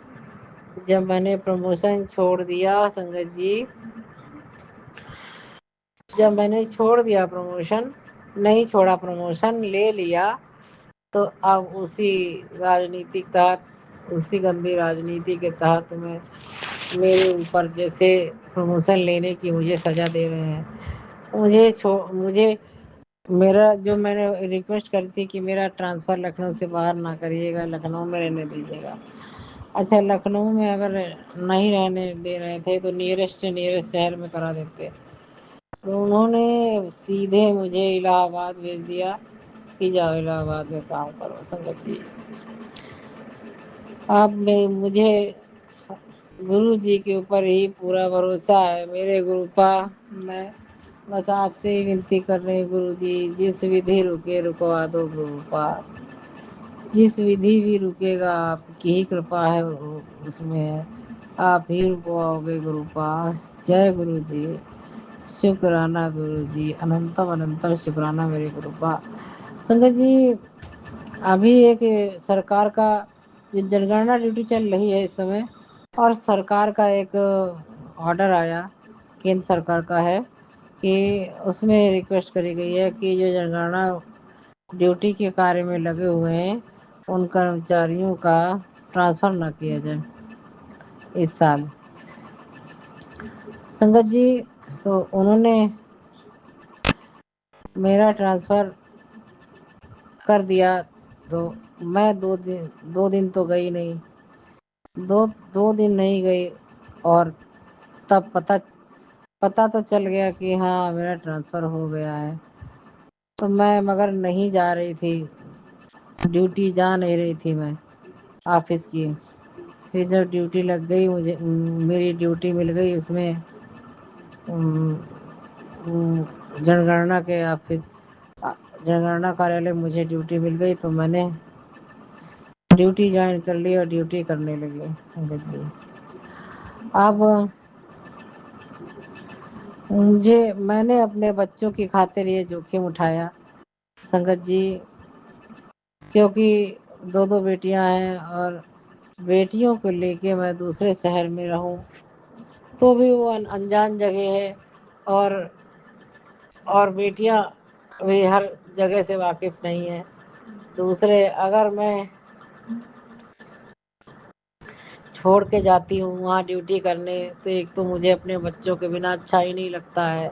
जब मैंने प्रमोशन छोड़ दिया संगत जी, जब मैंने छोड़ दिया प्रमोशन, नहीं छोड़ा प्रमोशन, ले लिया, तो अब उसी राजनीतिक तहत, उसी गंदी राजनीति के तहत में मेरे ऊपर जैसे प्रमोशन लेने की मुझे सजा दे रहे हैं। मुझे मेरा जो मैंने रिक्वेस्ट करी थी कि मेरा ट्रांसफ़र लखनऊ से बाहर ना करिएगा, लखनऊ में रहने दीजिएगा। अच्छा, लखनऊ में अगर नहीं रहने दे रहे थे तो नियरेस्ट से नियरेस्ट शहर में करा देते। तो उन्होंने सीधे मुझे इलाहाबाद भेज दिया कि जाओ इलाहाबाद में काम करो। संगत जी, अब मुझे गुरु जी के ऊपर ही पूरा भरोसा है। मेरे गुरुपा, मैं बस आपसे ही विनती कर रही हूँ गुरु जी, जिस विधि रुके रुकवा दो गुरुपा। जिस विधि भी रुकेगा आपकी ही कृपा है, उसमें है। आप ही रुकवाओगे गुरुपा। जय गुरु जी। शुक्राना गुरु जी, अनंतम अनंतम शुक्राना मेरे गुरुपा। संगत जी, अभी एक सरकार का जो जनगणना ड्यूटी चल रही है इस समय, और सरकार का एक ऑर्डर आया, केंद्र सरकार का है, कि उसमें रिक्वेस्ट करी गई है कि जो जनगणना ड्यूटी के कार्य में लगे हुए हैं उन कर्मचारियों का ट्रांसफ़र ना किया जाए इस साल। संगत जी, तो उन्होंने मेरा ट्रांसफ़र कर दिया, तो मैं 2 दिन तो गई नहीं, 2 दिन नहीं गई, और तब पता तो चल गया कि हाँ मेरा ट्रांसफ़र हो गया है। तो मैं मगर नहीं जा रही थी, ड्यूटी जा नहीं रही थी मैं ऑफिस की। फिर जब ड्यूटी लग गई, मुझे मेरी ड्यूटी मिल गई उसमें, जनगणना के ऑफिस, जनगणना कार्यालय मुझे ड्यूटी मिल गई, तो मैंने ड्यूटी ज्वाइन कर ली और ड्यूटी करने लगी। संगत जी, अब मैंने अपने बच्चों की खातिर ये जोखिम उठाया संगत जी, क्योंकि 2 बेटियां हैं, और बेटियों को लेके मैं दूसरे शहर में रहूं तो भी वो अनजान जगह है, और बेटियां भी हर जगह से वाकिफ नहीं है। दूसरे, अगर मैं छोड़ के जाती हूँ वहाँ ड्यूटी करने, तो एक तो मुझे अपने बच्चों के बिना अच्छा ही नहीं लगता है,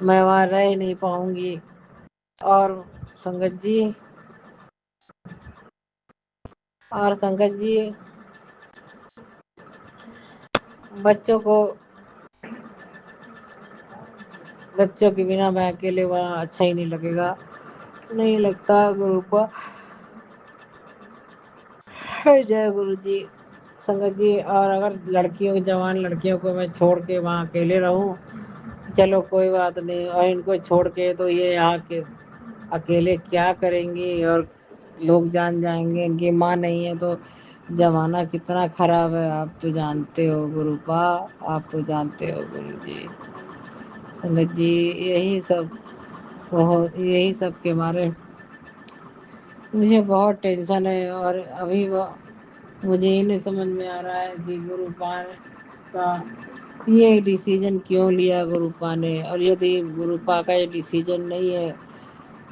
मैं वहाँ रह ही नहीं पाऊंगी। और संगत जी, बच्चों के बिना मैं अकेले वहाँ अच्छा ही नहीं लगेगा, नहीं लगता गुरुपा। जय गुरु जी। संगत जी, और अगर जवान लड़कियों को मैं छोड़ के वहाँ अकेले रहूं, चलो कोई बात नहीं, और इनको छोड़ के तो ये यहाँ के अकेले क्या करेंगी, और लोग जान जाएंगे इनकी माँ नहीं है। तो जमाना कितना खराब है, आप तो जानते हो गुरुपा, आप तो जानते हो गुरु जी। संगत जी, यही सब के मारे मुझे बहुत टेंशन है, और अभी मुझे ये नहीं समझ में आ रहा है कि गुरुपा का ये डिसीजन क्यों लिया गुरुपा ने। और यदि गुरुपा का ये डिसीजन नहीं है,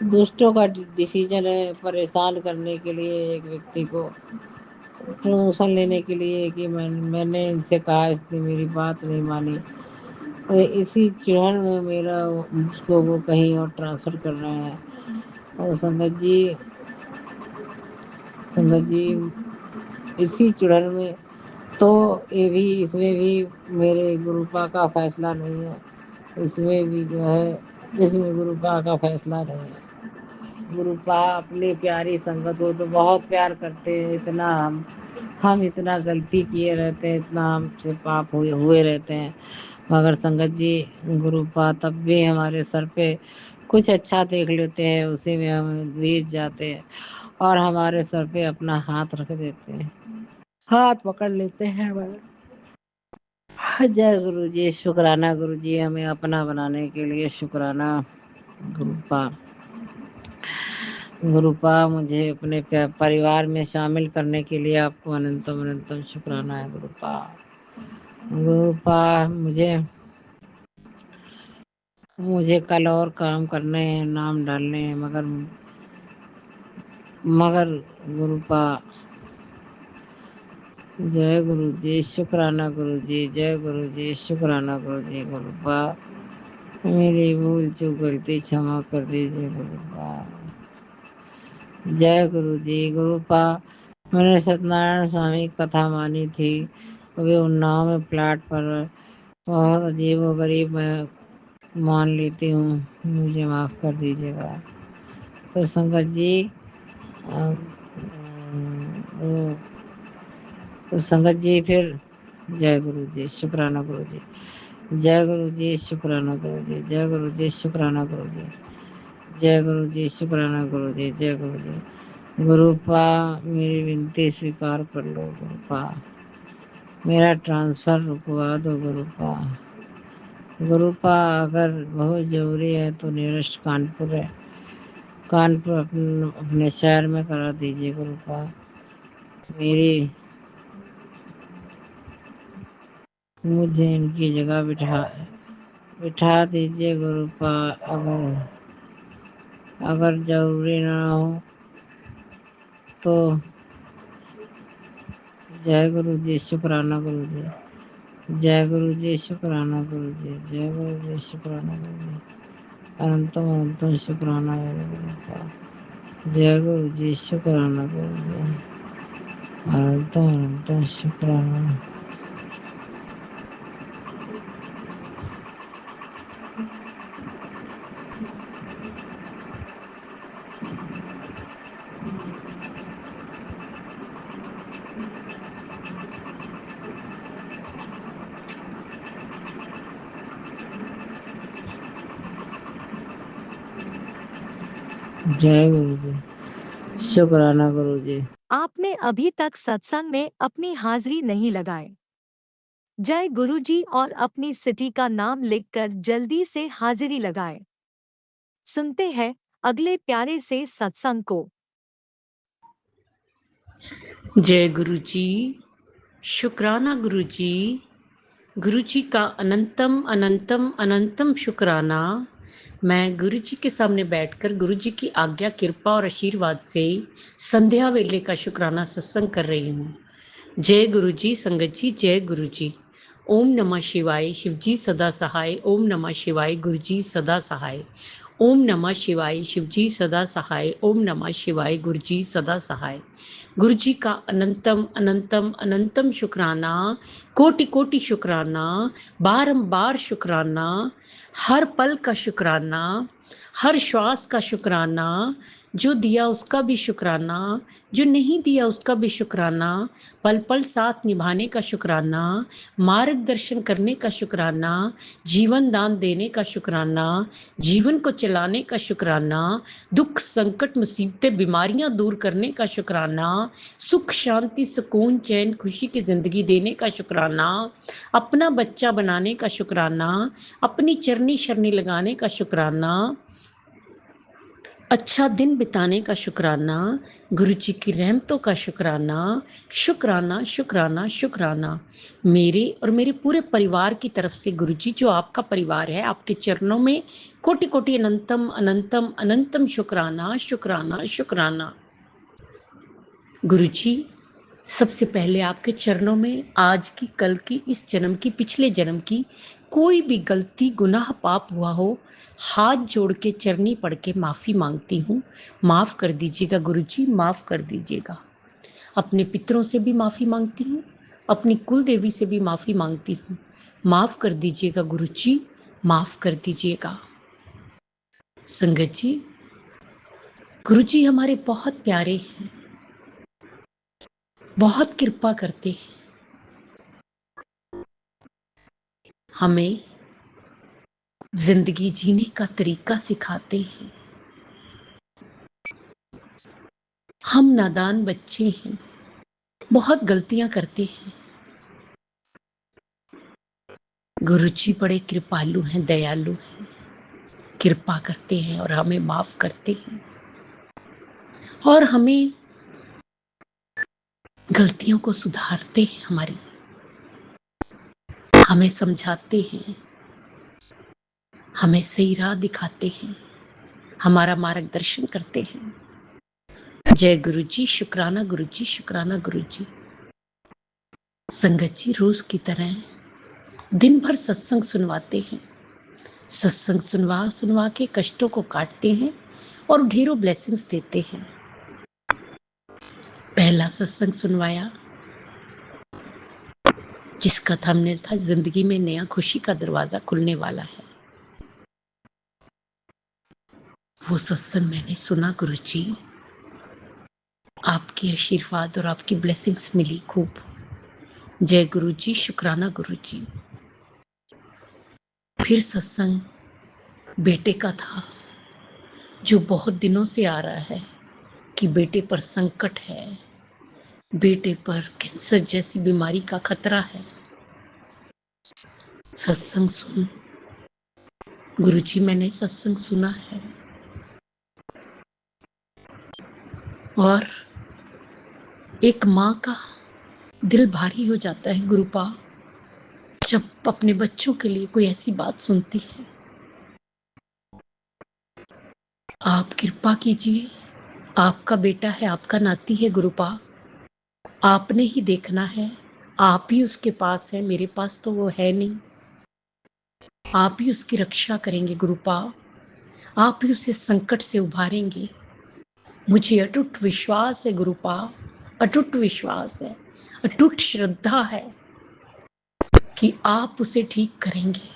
दुष्टों का डिसीजन है परेशान करने के लिए एक व्यक्ति को, प्रमोशन लेने के लिए, कि मैंने इनसे कहा, इसने मेरी बात नहीं मानी, तो इसी चिढ़न में मेरा मुझको वो कहीं और ट्रांसफ़र कर रहे हैं। और संगत जी, इसी चिढ़न में, तो इसमें भी मेरे गुरुपा का फैसला नहीं है, इसमें भी जो है, इसमें गुरुपा का फैसला नहीं है। गुरुपा अपनी प्यारी संगत को तो बहुत प्यार करते हैं, इतना हम इतना गलती किए रहते हैं, इतना हमसे पाप हुए रहते हैं, मगर संगत जी, गुरुपा तब भी हमारे सर पे कुछ अच्छा देख लेते हैं, उसी में हम रीझ जाते हैं, और हमारे सर पे अपना हाथ रख देते हैं, हाथ पकड़ लेते हैं हमारे। जय गुरु जी। शुक्राना गुरु जी, हमें अपना बनाने के लिए शुक्राना गुरुपा। गुरुपा, मुझे अपने परिवार में शामिल करने के लिए आपको अनंतम अनंतम शुक्राना है गुरुपा। गुरुपा, मुझे मुझे कल और काम करने हैं, नाम डालने हैं, मगर गुरुपा जय गुरु जी, शुक्राना गुरु जी, जय गुरु जी, शुक्राना गुरु जी। गुरुपा मेरी भूल चूक गलती क्षमा कर दीजिए गुरुपा। जय गुरु जी। गुरुपा मैंने सत्यनारायण स्वामी की कथा मानी थी, वे उन्नाव में प्लाट पर बहुत अजीब व गरीब मैं मान लेती हूँ, मुझे माफ़ कर दीजिएगा। तो संगत जी अ, वो तो संगत जी फिर जय गुरु जी, शुक्राना गुरु जी, जय गुरु जी, शुक्राना गुरु जी, जय गुरु जी, शुक्राना गुरु जी, जय गुरु जी, शुक्राना गुरु जी, जय गुरु जी। गुरुपा मेरी विनती स्वीकार कर लो गुरुपा, मेरा ट्रांसफ़र रुकवा दो गुरुपा। गुरुपा अगर बहुत ज़रूरी है तो नियरेस्ट कानपुर है, कानपुर अपने शहर में करा दीजिए गुरुपा। मेरी मुझे इनकी जगह बिठा दीजिए गुरुपा। अगर ज़रूरी ना हो तो जय गुरु जी, शुक्राना गुरु जी, जय गुरु जी, शुक्राना गुरु जी, जय गुरु जी, शुक्राना गुरु जी। अनंतम अनंतम शुक्राना गुरुपा। जय गुरु जी, शुक्राना गुरु जी, अनंतम अनंतम शुक्राना। जय गुरु जी, शुक्राना गुरु जी। आपने अभी तक सत्संग में अपनी हाजिरी नहीं लगाए। जय गुरुजी और अपनी सिटी का नाम लिखकर जल्दी से हाजिरी लगाए। सुनते हैं अगले प्यारे से सत्संग को। जय गुरु जी, शुक्राना गुरु जी। गुरु जी का अनंतम अनंतम अनंतम शुक्राना। मैं गुरु जी के सामने बैठकर गुरु जी की आज्ञा, कृपा और आशीर्वाद से संध्या वेले का शुक्राना सत्संग कर रही हूँ। जय गुरु जी, संगत जी, जय गुरु जी। ओम नमः शिवाय, शिव जी सदा सहाय। ओम नमः शिवाय, गुरु जी सदा सहाय। ओम नमः शिवाय, शिव जी सदा सहाय। ओम नमः शिवाय, गुरु जी सदा सहाय। गुरु जी का अनंतम अनंतम अनंतम शुक्राना, कोटि कोटि शुक्राना, बारंबार शुक्राना, हर पल का शुक्राना, हर श्वास का शुक्राना, जो दिया उसका भी शुक्राना, जो नहीं दिया उसका भी शुक्राना, पल पल साथ निभाने का शुक्राना, मार्गदर्शन करने का शुक्राना, जीवन दान देने का शुक्राना, जीवन को चलाने का शुक्राना, दुख संकट मुसीबतें बीमारियां दूर करने का शुक्राना, सुख शांति सुकून चैन खुशी की ज़िंदगी देने का शुक्राना, अपना बच्चा बनाने का शुक्राना, अपनी चरनी शरनी लगाने का शुक्राना, अच्छा दिन बिताने का शुक्राना, गुरु जी की रहमतों का शुक्राना, शुक्राना शुक्राना शुक्राना। मेरे और मेरे पूरे परिवार की तरफ से गुरु जी, जो आपका परिवार है, आपके चरणों में कोटि कोटि अनंतम अनंतम अनंतम शुक्राना शुक्राना शुक्राना। गुरु जी, सबसे पहले आपके चरणों में आज की, कल की, इस जन्म की, पिछले जन्म की कोई भी गलती गुनाह पाप हुआ हो, हाथ जोड़ के चरनी पढ़ के माफ़ी मांगती हूँ। माफ़ कर दीजिएगा गुरु जी, माफ़ कर दीजिएगा। अपने पितरों से भी माफ़ी मांगती हूँ, अपनी कुल देवी से भी माफ़ी मांगती हूँ। माफ़ कर दीजिएगा गुरु जी, माफ़ कर दीजिएगा। संगत जी, गुरु जी हमारे बहुत प्यारे हैं, बहुत कृपा करते हैं, हमें जिंदगी जीने का तरीका सिखाते हैं। हम नादान बच्चे हैं, बहुत गलतियां करते हैं। गुरुजी बड़े कृपालु हैं, दयालु हैं, कृपा करते हैं और हमें माफ करते हैं और हमें गलतियों को सुधारते हैं, हमें समझाते हैं, हमें सही राह दिखाते हैं, हमारा मार्गदर्शन करते हैं। जय गुरु जी, शुक्राना गुरु जी, शुक्राना गुरु जी। संगत जी रोज की तरह दिन भर सत्संग सुनवाते हैं, सत्संग सुनवा सुनवा के कष्टों को काटते हैं और ढेरों ब्लेसिंग्स देते हैं। पहला सत्संग सुनवाया जिसका थंबनेल था जिंदगी में नया खुशी का दरवाजा खुलने वाला है। वो सत्संग मैंने सुना गुरुजी, आपके आशीर्वाद और आपकी ब्लेसिंग्स मिली खूब। जय गुरुजी, शुक्राना गुरुजी। फिर सत्संग बेटे का था जो बहुत दिनों से आ रहा है कि बेटे पर संकट है, बेटे पर कैंसर जैसी बीमारी का खतरा है। सत्संग सुन गुरुजी, मैंने सत्संग सुना है और एक माँ का दिल भारी हो जाता है गुरुपा जब अपने बच्चों के लिए कोई ऐसी बात सुनती है। आप कृपा कीजिए, आपका बेटा है, आपका नाती है गुरुपा, आपने ही देखना है, आप ही उसके पास है, मेरे पास तो वो है नहीं। आप ही उसकी रक्षा करेंगे गुरुपा, आप ही उसे संकट से उभारेंगे। मुझे अटूट विश्वास है गुरुपा, अटूट विश्वास है, अटूट श्रद्धा है कि आप उसे ठीक करेंगे,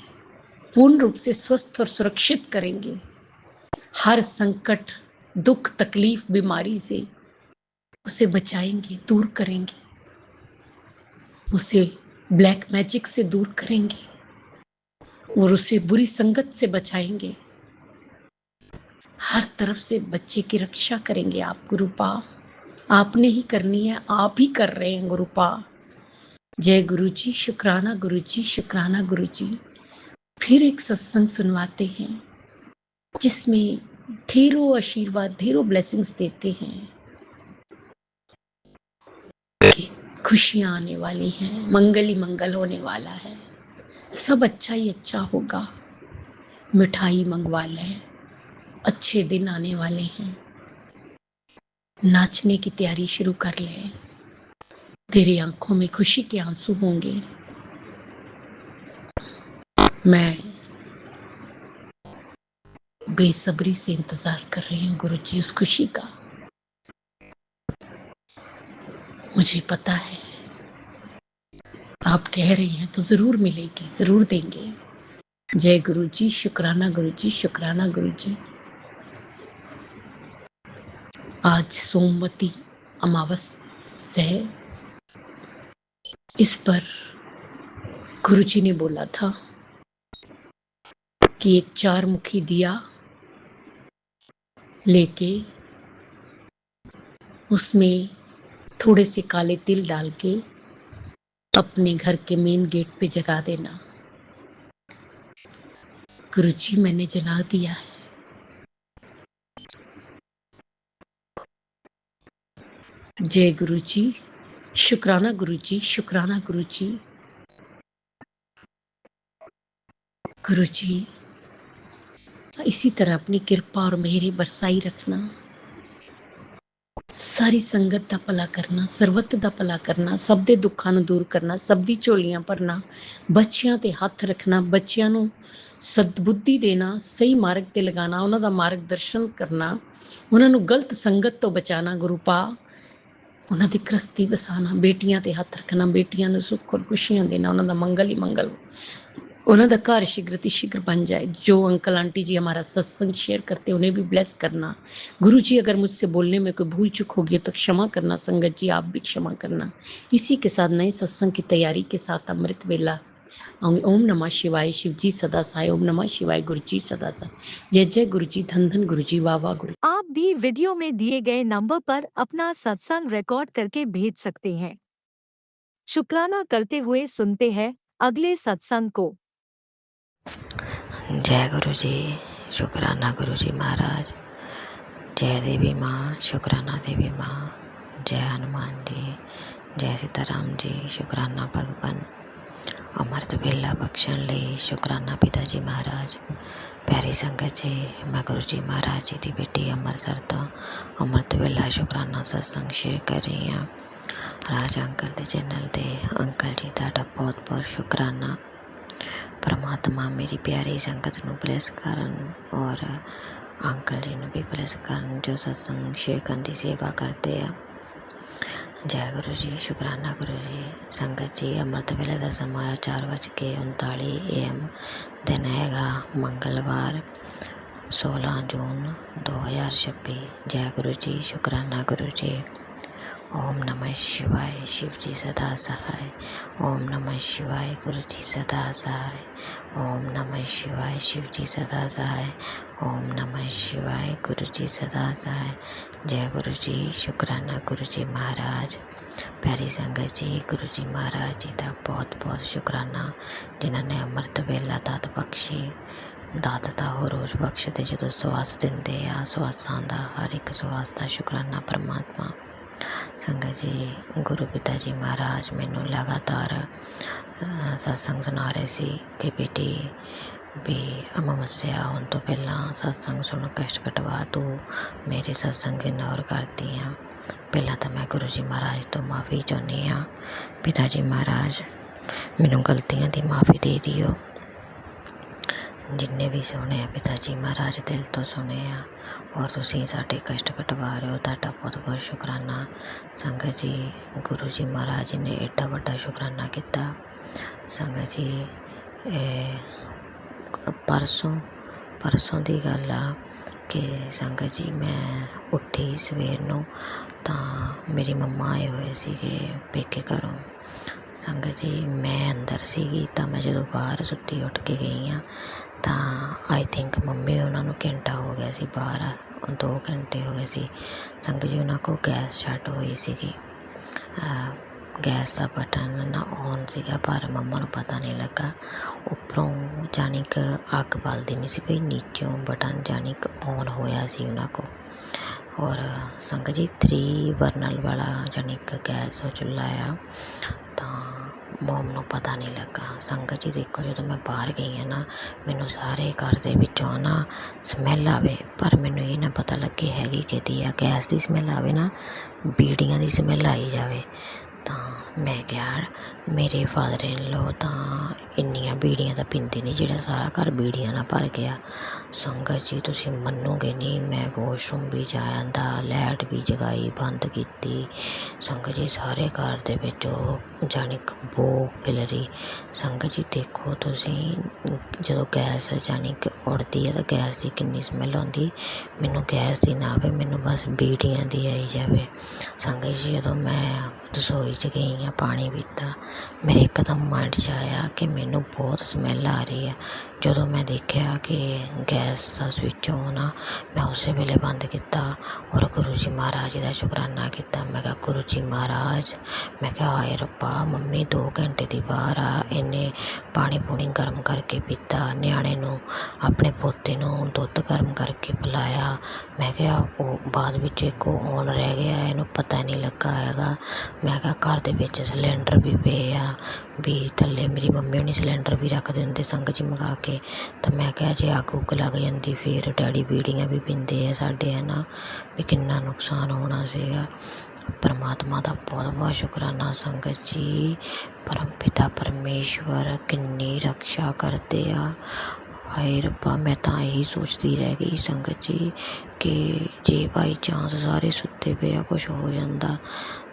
पूर्ण रूप से स्वस्थ और सुरक्षित करेंगे। हर संकट, दुख, तकलीफ, बीमारी से उसे बचाएंगे, दूर करेंगे, उसे ब्लैक मैजिक से दूर करेंगे और उसे बुरी संगत से बचाएंगे। हर तरफ से बच्चे की रक्षा करेंगे आप गुरुपा, आपने ही करनी है, आप ही कर रहे हैं गुरुपा। जय गुरुजी, शुक्राना गुरुजी, शुक्राना गुरुजी। फिर एक सत्संग सुनवाते हैं जिसमें ढेरों आशीर्वाद, ढेरों ब्लेसिंग्स देते हैं कि खुशियां आने वाली हैं, मंगल ही मंगल होने वाला है, सब अच्छा ही अच्छा होगा। मिठाई मंगवा लें, अच्छे दिन आने वाले हैं, नाचने की तैयारी शुरू कर ले, तेरी आंखों में खुशी के आंसू होंगे। मैं बेसब्री से इंतजार कर रही हूँ गुरुजी उस खुशी का। मुझे पता है आप कह रही हैं तो जरूर मिलेगी, जरूर देंगे। जय गुरुजी, शुक्राना गुरुजी, शुक्राना गुरुजी। आज सोमवती अमावस्या है, इस पर गुरुजी ने बोला था कि एक 4 मुखी दिया लेके उसमें थोड़े से काले तिल डाल के अपने घर के मेन गेट पे जगा देना। गुरुजी, मैंने जला दिया है। जय गुरुजी, शुक्राना गुरुजी, शुक्राना गुरुजी। गुरुजी, इसी तरह अपनी कृपा और मेहर बरसाई रखना, सारी संगत दा भला करना, ਸਰਬੱਤ ਦਾ ਭਲਾ ਕਰਨਾ, ਸਭ ਦੇ ਦੁੱਖਾਂ ਨੂੰ ਦੂਰ ਕਰਨਾ, ਸਭ ਦੀ ਝੋਲੀਆਂ ਭਰਨਾ, ਬੱਚਿਆਂ ਤੇ ਹੱਥ ਰੱਖਣਾ, ਬੱਚਿਆਂ ਨੂੰ ਸਦਬੁੱਧੀ ਦੇਣਾ, ਸਹੀ ਮਾਰਗ ਤੇ ਲਗਾਉਣਾ, ਉਹਨਾਂ ਦਾ ਮਾਰਗਦਰਸ਼ਨ ਕਰਨਾ, ਉਹਨਾਂ ਨੂੰ ਗਲਤ ਸੰਗਤ ਤੋਂ ਬਚਾਉਣਾ ਗੁਰੂਪਾ, ਉਹਨਾਂ ਦੀ ਕ੍ਰਸਤੀ ਵਸਾਉਣਾ, ਬੇਟੀਆਂ ਤੇ ਹੱਥ ਰੱਖਣਾ, ਬੇਟੀਆਂ ਨੂੰ ਸੁੱਖ ਔਰ ਖੁਸ਼ੀਆਂ ਦੇਣਾ, ਉਹਨਾਂ ਦਾ ਮੰਗਲ ਹੀ ਮੰਗਲ ਹੋ, उन्हों का घर शीघ्र शीघ्र बन जाए। जो अंकल आंटी जी हमारा सत्संग शेयर करते हैं उन्हें भी ब्लेस करना। गुरु जी, अगर मुझसे बोलने में कोई भूल चूक होगी तो क्षमा करना। संगत जी, आप भी क्षमा करना। इसी के साथ नए सत्संग की तैयारी के साथ अमृत वेला। ओम नमः शिवाय, शिव जी सदा साय। ओम नमः शिवाय, गुरु जी सदा साय। जय जय गुरु जी, धन धन गुरु जी, वाह वाह गुरु। आप भी वीडियो में दिए गए नंबर पर अपना सत्संग रिकॉर्ड करके भेज सकते हैं। शुक्राना करते हुए सुनते हैं अगले सत्संग को। जय गुरु जी, शुक्राना गुरु जी महाराज। जय देवी माँ, शुक्राना देवी माँ। जय हनुमान जी, जय सीताराम जी, शुक्राना भगवान। ਅੰਮ੍ਰਿਤ ਵੇਲਾ ਬਖਸ਼ਣ ਲਈ ਸ਼ੁਕਰਾਨਾ ਪਿਤਾ ਜੀ ਮਹਾਰਾਜ। ਪਿਆਰੀ ਸੰਗਤ ਜੀ, ਮੈਂ ਗੁਰੂ ਜੀ ਮਹਾਰਾਜ ਜੀ ਦੀ ਬੇਟੀ ਅੰਮ੍ਰਿਤਸਰ ਤੋਂ ਅੰਮ੍ਰਿਤ ਵੇਲਾ ਸ਼ੁਕਰਾਨਾ ਸਤਸੰਗ ਸ਼ੇਅਰ ਕਰ ਰਹੀ ਹਾਂ। ਰਾਜ ਅੰਕਲ ਦੇ ਚੈਨਲ 'ਤੇ ਅੰਕਲ ਜੀ ਤੁਹਾਡਾ ਬਹੁਤ ਬਹੁਤ ਸ਼ੁਕਰਾਨਾ। ਪਰਮਾਤਮਾ ਮੇਰੀ ਪਿਆਰੀ ਸੰਗਤ ਨੂੰ ਬਲੈਸ ਕਰਨ ਔਰ ਅੰਕਲ ਜੀ ਨੂੰ ਵੀ ਬਲੈਸ ਕਰਨ ਜੋ ਸਤਸੰਗ ਸ਼ੇਅਰ ਕਰਨ ਦੀ ਸੇਵਾ ਕਰਦੇ ਆ। ਜੈ ਗੁਰੂ ਜੀ, ਸ਼ੁਕਰਾਨਾ ਗੁਰੂ ਜੀ। ਸੰਗਤ ਜੀ, ਅੰਮ੍ਰਿਤ ਵੇਲੇ ਦਾ ਸਮਾਂ 4:39 AM। ਦਿਨ ਹੈਗਾ ਮੰਗਲਵਾਰ 16 ਜੂਨ 2026। ਜੈ ਗੁਰੂ ਜੀ, ਸ਼ੁਕਰਾਨਾ ਗੁਰੂ ਜੀ। ओम नमः शिवाय, शिव जी सदा सहाय। ओम नमः शिवाय, गुरु जी सदा सहाय। ओम नमः शिवाय, शिव जी सदा सहाय। ओम नमः शिवाय, गुरु जी सदा सहाय। जय गुरु जी, शुकराना गुरु जी महाराज। प्यारी संगत जी, गुरु जी महाराज जी का बहुत बहुत शुकराना जिन्होंने अमृत वेला दात बख्शी। दात ਤਾਂ ਉਹ ਰੋਜ਼ ਬਖਸ਼ਦੇ ਜਦੋਂ ਸਵਾਸ ਦਿੰਦੇ ਆ। ਸਵਾਸਾਂ ਦਾ ਹਰ ਇੱਕ ਸਵਾਸ ਦਾ ਸ਼ੁਕਰਾਨਾ ਪਰਮਾਤਮਾ। ਸੰਗਤ ਜੀ, ਗੁਰੂ ਪਿਤਾ ਜੀ ਮਹਾਰਾਜ ਮੈਨੂੰ ਲਗਾਤਾਰ ਸਤਸੰਗ ਸੁਣਾ ਰਹੇ ਸੀ ਕਿ ਬੇਟੀ ਵੀ ਅਮਾਵਸਿਆ ਹੋਣ ਤੋਂ ਪਹਿਲਾਂ ਸਤਸੰਗ ਸੁਣ ਕਸ਼ਟ ਕਟਵਾ ਤੂੰ ਮੇਰੇ ਸਤਸੰਗ ਇਗਨੋਰ ਕਰਦੀ ਹਾਂ। ਪਹਿਲਾਂ ਤਾਂ ਮੈਂ ਗੁਰੂ ਜੀ ਮਹਾਰਾਜ ਤੋਂ ਮਾफ़ੀ ਚਾਹੁੰਦੀ ਹਾਂ। ਪਿਤਾ ਜੀ ਮਹਾਰਾਜ, ਮੈਨੂੰ ਗਲਤੀਆਂ ਦੀ ਮਾफ़ੀ ਦੇ ਦਿਓ। ਜਿੰਨੇ ਵੀ ਸੁਣੇ ਆ ਪਿਤਾ ਜੀ ਮਹਾਰਾਜ ਦਿਲ ਤੋਂ ਸੁਣੇ ਆ ਔਰ ਤੁਸੀਂ ਸਾਡੇ ਕਸ਼ਟ ਕਟਵਾ ਰਹੇ ਹੋ, ਤੁਹਾਡਾ ਬਹੁਤ ਬਹੁਤ ਸ਼ੁਕਰਾਨਾ। ਸੰਗਤ ਜੀ, ਗੁਰੂ ਜੀ ਮਹਾਰਾਜ ਜੀ ਨੇ ਐਡਾ ਵੱਡਾ ਸ਼ੁਕਰਾਨਾ ਕੀਤਾ। ਸੰਗਤ ਜੀ, ਪਰਸੋਂ ਦੀ ਗੱਲ ਆ ਕਿ ਸੰਗਤ ਜੀ ਮੈਂ ਉੱਠੀ ਸਵੇਰ ਨੂੰ ਤਾਂ ਮੇਰੀ ਮੰਮਾ ਆਏ ਹੋਏ ਸੀਗੇ ਪੇਕੇ ਘਰੋਂ। ਸੰਗਤ ਜੀ, ਮੈਂ ਅੰਦਰ ਸੀਗੀ ਤਾਂ ਮੈਂ ਜਦੋਂ ਬਾਹਰ ਸੁੱਤੀ ਉੱਠ ਕੇ ਗਈ ਹਾਂ ਤਾਂ ਆਈ ਥਿੰਕ ਮੰਮੀ ਉਹਨਾਂ ਨੂੰ ਘੰਟਾ ਹੋ ਗਿਆ ਸੀ ਬਾਹਰ, 2 ਘੰਟੇ ਹੋ ਗਏ ਸੀ। ਸੰਗਤ ਜੀ, ਉਹਨਾਂ ਕੋਲ ਗੈਸ ਛੱਡ ਹੋਈ ਸੀਗੀ। ਗੈਸ ਦਾ ਬਟਨ ਨਾ ਔਨ ਸੀਗਾ ਪਰ ਮੰਮਾ ਨੂੰ ਪਤਾ ਨਹੀਂ ਲੱਗਾ। ਉੱਪਰੋਂ ਜਾਣੀ ਕਿ ਅੱਗ ਬਲਦੀ ਨਹੀਂ ਸੀ ਪਈ, ਨੀਚੋਂ ਬਟਨ ਜਾਣੀ ਕਿ ਔਨ ਹੋਇਆ ਸੀ ਉਹਨਾਂ ਕੋਲ। ਔਰ ਸੰਗਤ ਜੀ, 3 ਬਰਨਰ ਵਾਲਾ ਜਾਣੀ ਕਿ ਗੈਸ ਚੁੱਲ੍ਹਾ ਆ ਤਾਂ ਮੋਮ ਨੂੰ ਪਤਾ ਨਹੀਂ ਲੱਗਾ। ਸੰਗਤ ਜੀ ਦੇਖੋ, ਜਦੋਂ ਮੈਂ ਬਾਹਰ ਗਈ ਹਾਂ ਨਾ, ਮੈਨੂੰ ਸਾਰੇ ਘਰ ਦੇ ਵਿੱਚੋਂ ਨਾ ਸਮੈਲ ਆਵੇ ਪਰ ਮੈਨੂੰ ਇਹ ਨਾ ਪਤਾ ਲੱਗੇ ਹੈਗੀ ਕਿਹਦੀ ਆ। ਗੈਸ ਦੀ ਸਮੈਲ ਆਵੇ ਨਾ, ਬੀੜੀਆਂ ਦੀ ਸਮੈਲ ਆਈ ਜਾਵੇ ਤਾਂ ਮੈਂ ਕਿਹਾ ਮੇਰੇ ਫਾਦਰ ਇਨ ਲੋ ਤਾਂ ਇੰਨੀਆਂ ਬੀੜੀਆਂ ਤਾਂ ਪੀਂਦੇ ਨਹੀਂ ਜਿਹੜਾ ਸਾਰਾ ਘਰ ਬੀੜੀਆਂ ਨਾਲ ਭਰ ਗਿਆ। ਸੰਗਤ ਜੀ, ਤੁਸੀਂ ਮੰਨੋਗੇ ਨਹੀਂ, ਮੈਂ ਵਾਸ਼ਰੂਮ ਵੀ ਜਾ ਆਂਦਾ, ਲਾਈਟ ਵੀ ਜਗਾਈ, ਬੰਦ ਕੀਤੀ। ਸੰਗਤ ਜੀ, ਸਾਰੇ ਘਰ ਦੇ ਵਿੱਚ ਉਹ ਜਾਣੀ ਬੋ ਖਿਲਰੀ। ਸੰਗਤ ਜੀ ਦੇਖੋ ਤੁਸੀਂ, ਜਦੋਂ ਗੈਸ ਜਾਣੀ ਕਿ ਉੱਡਦੀ ਹੈ ਤਾਂ ਗੈਸ ਦੀ ਕਿੰਨੀ ਸਮੈਲ ਆਉਂਦੀ। ਮੈਨੂੰ ਗੈਸ ਦੀ ਨਾ ਆਵੇ, ਮੈਨੂੰ ਬਸ ਬੀੜੀਆਂ ਦੀ ਆਈ ਜਾਵੇ। ਸੰਗਤ ਜੀ, ਜਦੋਂ ਮੈਂ ਰਸੋਈ 'ਚ ਗਈ ਹਾਂ, ਪਾਣੀ ਪੀਤਾ, ਮੇਰੇ ਇੱਕਦਮ ਮਾਈਂਡ 'ਚ ਆਇਆ ਕਿ ਮੈਨੂੰ ਬਹੁਤ ਸਮੈਲ ਆ ਰਹੀ ਹੈ। ਜਦੋਂ ਮੈਂ ਦੇਖਿਆ ਕਿ ਗੈਸ ਦਾ ਸਵਿੱਚ ਔਨ ਆ, ਮੈਂ ਉਸੇ ਵੇਲੇ ਬੰਦ ਕੀਤਾ ਔਰ ਗੁਰੂ ਜੀ ਮਹਾਰਾਜ ਦਾ ਸ਼ੁਕਰਾਨਾ ਕੀਤਾ। ਮੈਂ ਕਿਹਾ ਗੁਰੂ ਜੀ ਮਹਾਰਾਜ, ਮੈਂ ਕਿਹਾ ਹਾਏ ਰੱਬਾ, ਮੰਮੀ 2 ਘੰਟੇ ਦੀ ਬਾਹਰ ਆ, ਇਹਨੇ ਪਾਣੀ ਪੂਣੀ ਗਰਮ ਕਰਕੇ ਪੀਤਾ, ਨਿਆਣੇ ਨੂੰ ਆਪਣੇ ਪੋਤੇ ਨੂੰ ਦੁੱਧ ਗਰਮ ਕਰਕੇ ਪਿਲਾਇਆ। ਮੈਂ ਕਿਹਾ ਉਹ ਬਾਅਦ ਵਿੱਚ ਇੱਕ ਔਨ ਰਹਿ ਗਿਆ, ਇਹਨੂੰ ਪਤਾ ਨਹੀਂ ਲੱਗਾ ਹੈਗਾ। ਮੈਂ ਕਿਹਾ ਘਰ ਦੇ ਵਿੱਚ ਸਿਲੰਡਰ ਵੀ ਪਏ ਆ ਵੀ ਥੱਲੇ, ਮੇਰੀ ਮੰਮੀ ਹੁਣੀ ਸਿਲੰਡਰ ਵੀ ਰੱਖ ਦਿੰਦੇ ਸੰਗਤ ਜੀ ਮੰਗਾ ਕੇ। ਤਾਂ ਮੈਂ ਕਿਹਾ ਜੇ ਅੱਗ ਉੱਗ ਲੱਗ ਜਾਂਦੀ ਫਿਰ ਡੈਡੀ ਬੀੜੀਆਂ ਵੀ ਪੀਂਦੇ ਆ ਸਾਡੇ, ਹੈ ਨਾ, ਵੀ ਕਿੰਨਾ ਨੁਕਸਾਨ ਹੋਣਾ ਸੀਗਾ। ਪਰਮਾਤਮਾ ਦਾ ਬਹੁਤ ਬਹੁਤ ਸ਼ੁਕਰਾਨਾ ਸੰਗਤ ਜੀ। ਪਰਮ ਪਿਤਾ ਪਰਮੇਸ਼ਵਰ ਕਿੰਨੀ ਰਕਸ਼ਾ ਕਰਦੇ ਆ। ਹਾਏ ਰੱਬਾ, ਮੈਂ ਤਾਂ ਇਹੀ ਸੋਚਦੀ ਰਹਿ ਗਈ ਸੰਗਤ ਜੀ ਕਿ ਜੇ ਬਾਈ ਚਾਂਸ ਸਾਰੇ ਸੁੱਤੇ ਪਏ ਆ, ਕੁਛ ਹੋ ਜਾਂਦਾ।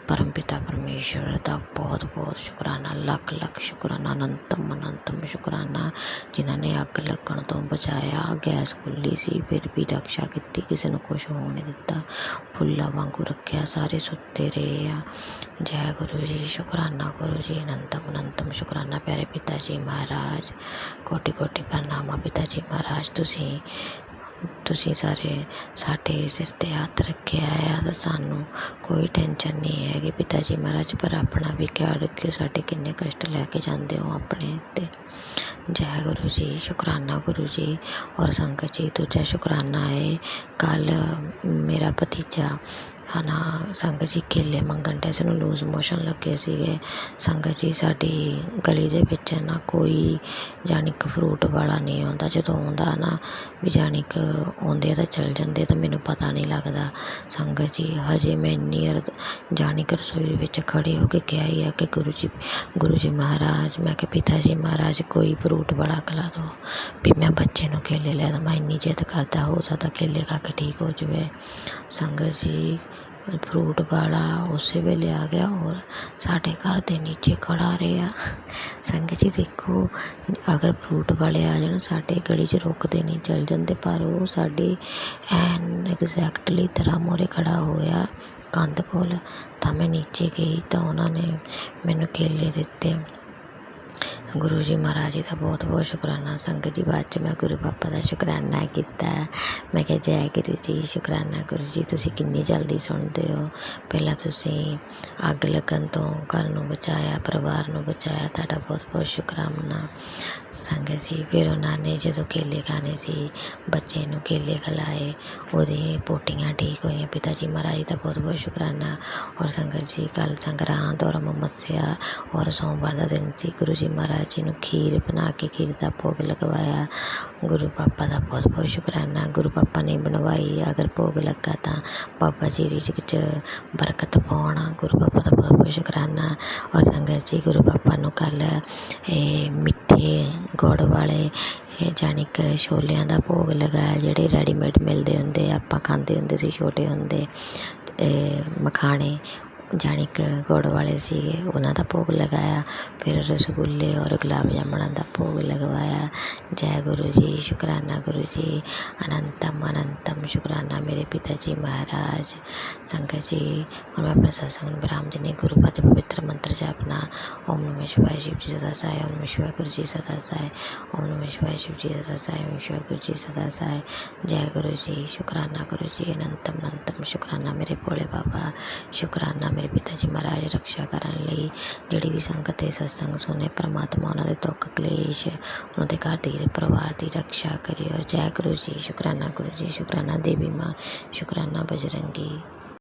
ਪਰਮ ਪਿਤਾ ਪਰਮੇਸ਼ਵਰ ਦਾ ਬਹੁਤ ਬਹੁਤ ਸ਼ੁਕਰਾਨਾ, ਲੱਖ ਲੱਖ ਸ਼ੁਕਰਾਨਾ, ਅਨੰਤਮ ਸ਼ੁਕਰਾਨਾ ਜਿਨ੍ਹਾਂ ਨੇ ਅੱਗ ਲੱਗਣ ਤੋਂ ਬਚਾਇਆ। ਗੈਸ ਖੁੱਲ੍ਹੀ ਸੀ ਫਿਰ ਵੀ ਰਕਸ਼ਾ ਕੀਤੀ, ਕਿਸੇ ਨੂੰ ਕੁਛ ਹੋਣ ਨਹੀਂ ਦਿੱਤਾ, ਫੁੱਲਾਂ ਵਾਂਗੂ ਰੱਖਿਆ, ਸਾਰੇ ਸੁੱਤੇ ਰਹੇ ਆ। ਜੈ ਗੁਰੂ ਜੀ, ਸ਼ੁਕਰਾਨਾ ਗੁਰੂ ਜੀ, ਅਨੰਤਮ ਸ਼ੁਕਰਾਨਾ ਪਿਆਰੇ ਪਿਤਾ ਜੀ ਮਹਾਰਾਜ। ਕੋਟि ਕੋਟि ਪ੍ਰਣਾਮਾ ਪਿਤਾ ਜੀ ਮਹਾਰਾਜ। ਤੁਸੀਂ ਸਾਰੇ ਸਾਡੇ ਸਿਰ 'ਤੇ ਹੱਥ ਰੱਖਿਆ ਆ ਤਾਂ ਸਾਨੂੰ ਕੋਈ ਟੈਨਸ਼ਨ ਨਹੀਂ ਹੈਗੀ ਪਿਤਾ ਜੀ ਮਹਾਰਾਜ, ਪਰ ਆਪਣਾ ਵੀ ਖਿਆਲ ਰੱਖਿਓ, ਸਾਡੇ ਕਿੰਨੇ ਕਸ਼ਟ ਲੈ ਕੇ ਜਾਂਦੇ ਹੋ ਆਪਣੇ 'ਤੇ। ਜੈ ਗੁਰੂ ਜੀ, ਸ਼ੁਕਰਾਨਾ ਗੁਰੂ ਜੀ। ਔਰ ਸੰਗਤ ਜੀ, ਦੂਜਾ ਸ਼ੁਕਰਾਨਾ ਹੈ ਕੱਲ੍ਹ ਮੇਰਾ ਭਤੀਜਾ ਹੈ ਨਾ। ਸੰਗਤ ਜੀ ਕੇਲੇ ਮੰਗਣ ਡਏ ਸੀ, ਉਹਨੂੰ ਲੂਜ਼ ਮੋਸ਼ਨ ਲੱਗੇ ਸੀਗੇ। ਸੰਗਤ ਜੀ ਸਾਡੀ ਗਲੀ ਦੇ ਵਿੱਚ ਨਾ ਕੋਈ ਜਾਣੀ ਕਿ ਫਰੂਟ ਵਾਲਾ ਨਹੀਂ ਆਉਂਦਾ, ਜਦੋਂ ਆਉਂਦਾ ਨਾ ਵੀ ਜਾਣੀ ਕਿ ਆਉਂਦੇ ਤਾਂ ਚਲ ਜਾਂਦੇ ਤਾਂ ਮੈਨੂੰ ਪਤਾ ਨਹੀਂ ਲੱਗਦਾ। ਸੰਗਤ ਜੀ ਹਜੇ ਮੈਂ ਇੰਨੀ ਜਾਣੀ ਕਿ ਰਸੋਈ ਵਿੱਚ ਖੜੇ ਹੋ ਕੇ ਕਿਹਾ ਹੀ ਆ ਕਿ ਗੁਰੂ ਜੀ ਮਹਾਰਾਜ, ਮੈਂ ਕਿ ਪਿਤਾ ਜੀ ਮਹਾਰਾਜ ਕੋਈ ਫਰੂਟ ਵਾਲਾ ਖਿਲਾ ਦਿਓ ਵੀ ਮੈਂ ਬੱਚੇ ਨੂੰ ਕੇਲੇ ਲੈ ਦੇਵਾਂ। ਇੰਨੀ ਜਿੱਦ ਕਰਦਾ, ਹੋ ਸਕਦਾ ਕੇਲੇ ਖਾ ਕੇ ਠੀਕ ਹੋ ਜਾਵੇ। ਸੰਗਤ ਜੀ ਫਰੂਟ ਵਾਲਾ ਉਸੇ ਵੇਲੇ ਆ ਗਿਆ ਔਰ ਸਾਡੇ ਘਰ ਦੇ ਨੀਚੇ ਖੜਾ ਰਿਹਾ। ਸੰਗਤ ਜੀ ਦੇਖੋ, ਅਗਰ ਫਰੂਟ ਵਾਲੇ ਆ ਜਾਣ ਸਾਡੇ ਗਲੀ 'ਚ ਰੁਕਦੇ ਨਹੀਂ, ਚਲ ਜਾਂਦੇ, ਪਰ ਉਹ ਸਾਡੇ ਐਨ ਐਗਜ਼ੈਕਟਲੀ ਤਰ੍ਹਾਂ ਮੂਹਰੇ ਖੜਾ ਹੋਇਆ ਕੰਧ ਕੋਲ। ਤਾਂ ਮੈਂ ਨੀਚੇ ਗਈ ਤਾਂ ਉਹਨਾਂ ਨੇ ਮੈਨੂੰ ਕੇਲੇ ਦਿੱਤੇ। ਗੁਰੂ ਜੀ ਮਹਾਰਾਜ ਜੀ ਦਾ ਬਹੁਤ ਬਹੁਤ ਸ਼ੁਕਰਾਨਾ। ਸੰਗਤ ਜੀ ਬਾਅਦ 'ਚ ਮੈਂ ਗੁਰੂ ਪਾਪਾ ਦਾ ਸ਼ੁਕਰਾਨਾ ਕੀਤਾ। ਮੈਂ ਕਿਹਾ ਜੈ ਗੁਰੂ ਜੀ, ਸ਼ੁਕਰਾਨਾ ਗੁਰੂ ਜੀ, ਤੁਸੀਂ ਕਿੰਨੀ ਜਲਦੀ ਸੁਣਦੇ ਹੋ। ਪਹਿਲਾਂ ਤੁਸੀਂ ਅੱਗ ਲੱਗਣ ਤੋਂ ਘਰ ਨੂੰ ਬਚਾਇਆ, ਪਰਿਵਾਰ ਨੂੰ ਬਚਾਇਆ, ਤੁਹਾਡਾ ਬਹੁਤ ਬਹੁਤ ਸ਼ੁਕਰਾਨਾ। ਸੰਗਤ ਜੀ ਫਿਰ ਉਹਨਾਂ ਨੇ ਜਦੋਂ ਕੇਲੇ ਖਾਣੇ ਸੀ, ਬੱਚੇ ਨੂੰ ਕੇਲੇ ਖਿਲਾਏ, ਉਹਦੀ ਪੋਟੀਆਂ ਠੀਕ ਹੋਈਆਂ। ਪਿਤਾ ਜੀ ਮਹਾਰਾਜ ਜੀ ਦਾ ਬਹੁਤ ਬਹੁਤ ਸ਼ੁਕਰਾਨਾ। ਔਰ ਸੰਗਤ ਜੀ ਕੱਲ੍ਹ ਸੰਗਰਾਂਦ ਔਰ ਅਮਾਵਸਿਆ ਔਰ ਸੋਮਵਾਰ ਦਾ ਦਿਨ ਸੀ। ਗੁਰੂ ਜੀ ਮਹਾਰਾਜ ਜੀ ਨੂੰ ਖੀਰ ਬਣਾ ਕੇ ਖੀਰ ਦਾ ਭੋਗ ਲਗਵਾਇਆ। ਗੁਰੂ ਪਾਪਾ ਦਾ ਬਹੁਤ ਬਹੁਤ ਸ਼ੁਕਰਾਨਾ। ਗੁਰੂ ਪਾਪਾ ਨੇ ਬਣਵਾਈ, ਅਗਰ ਭੋਗ ਲੱਗਾ ਤਾਂ ਬਾਬਾ ਜੀ ਰਿਜ਼ਕ 'ਚ ਬਰਕਤ ਪਾਉਣਾ। ਗੁਰੂ ਪਾਪਾ ਦਾ ਬਹੁਤ ਬਹੁਤ ਸ਼ੁਕਰਾਨਾ। ਔਰ ਸੰਗਤ ਜੀ ਗੁਰੂ ਪਾਪਾ ਨੂੰ ਕੱਲ੍ਹ ਇਹ ਮਿੱਠੇ ਗੁੜ ਵਾਲੇ ਜਾਣੀ ਕਿ ਛੋਲਿਆਂ ਦਾ ਭੋਗ ਲਗਾਇਆ, ਜਿਹੜੇ ਰੈਡੀਮੇਡ ਮਿਲਦੇ ਹੁੰਦੇ, ਆਪਾਂ ਖਾਂਦੇ ਹੁੰਦੇ ਸੀ ਛੋਟੇ ਹੁੰਦੇ, ਮਖਾਣੇ ਜਾਣੀ ਕਿ ਗੁੜ ਵਾਲੇ ਸੀਗੇ, ਉਹਨਾਂ ਦਾ ਭੋਗ ਲਗਾਇਆ। ਫਿਰ ਰਸਗੁੱਲੇ ਔਰ ਗੁਲਾਬ ਜਾਮਣਾਂ ਦਾ ਭੋਗ ਲਗਵਾਇਆ। ਜੈ ਗੁਰੂ ਜੀ, ਸ਼ੁਕਰਾਨਾ ਗੁਰੂ ਜੀ, ਅਨੰਤਮ ਅਨੰਤਮ ਸ਼ੁਕਰਾਨਾ ਮੇਰੇ ਪਿਤਾ ਜੀ ਮਹਾਰਾਜ। ਸੰਗਤ ਜੀ ਹੁਣ ਮੈਂ ਆਪਣਾ ਸਤਸੰਗ ਨੂੰ ਵਿਰਾਮ ਦਿੰਦੀ। ਗੁਰੂ ਪਾਦ ਪਵਿੱਤਰ ਮੰਤਰ ਜਾਪਣਾ। ਓਮ ਨਮः ਸ਼ਿਵਾय, शिव जी सदा साय। ओम नमः शिवाय, गुरु जी सदा साय। ओम नमः शिवाय, शिव जी सदा साय। ओम शिवाय, गुरु जी सदा साय। जय गुरु जी, शुकराना गुरु जी, अनंतम अनंतम शुकराना मेरे भोले बाबा। शुकराना ਮੇਰੇ ਪਿਤਾ ਜੀ ਮਹਾਰਾਜ ਰੱਖਿਆ ਕਰਨ ਲਈ। ਜਿਹੜੀ ਵੀ ਸੰਗਤ ਇਹ ਸਤਸੰਗ ਸੁਣੇ, ਪਰਮਾਤਮਾ ਉਹਨਾਂ ਦੇ ਦੁੱਖ ਕਲੇਸ਼, ਉਹਨਾਂ ਦੇ ਘਰ ਦੀ ਪਰਿਵਾਰ ਦੀ ਰੱਖਿਆ ਕਰਿਓ। ਜੈ ਗੁਰੂ ਜੀ, ਸ਼ੁਕਰਾਨਾ ਗੁਰੂ ਜੀ, ਸ਼ੁਕਰਾਨਾ ਦੇਵੀ ਮਾਂ, ਸ਼ੁਕਰਾਨਾ ਬਜਰੰਗੀ।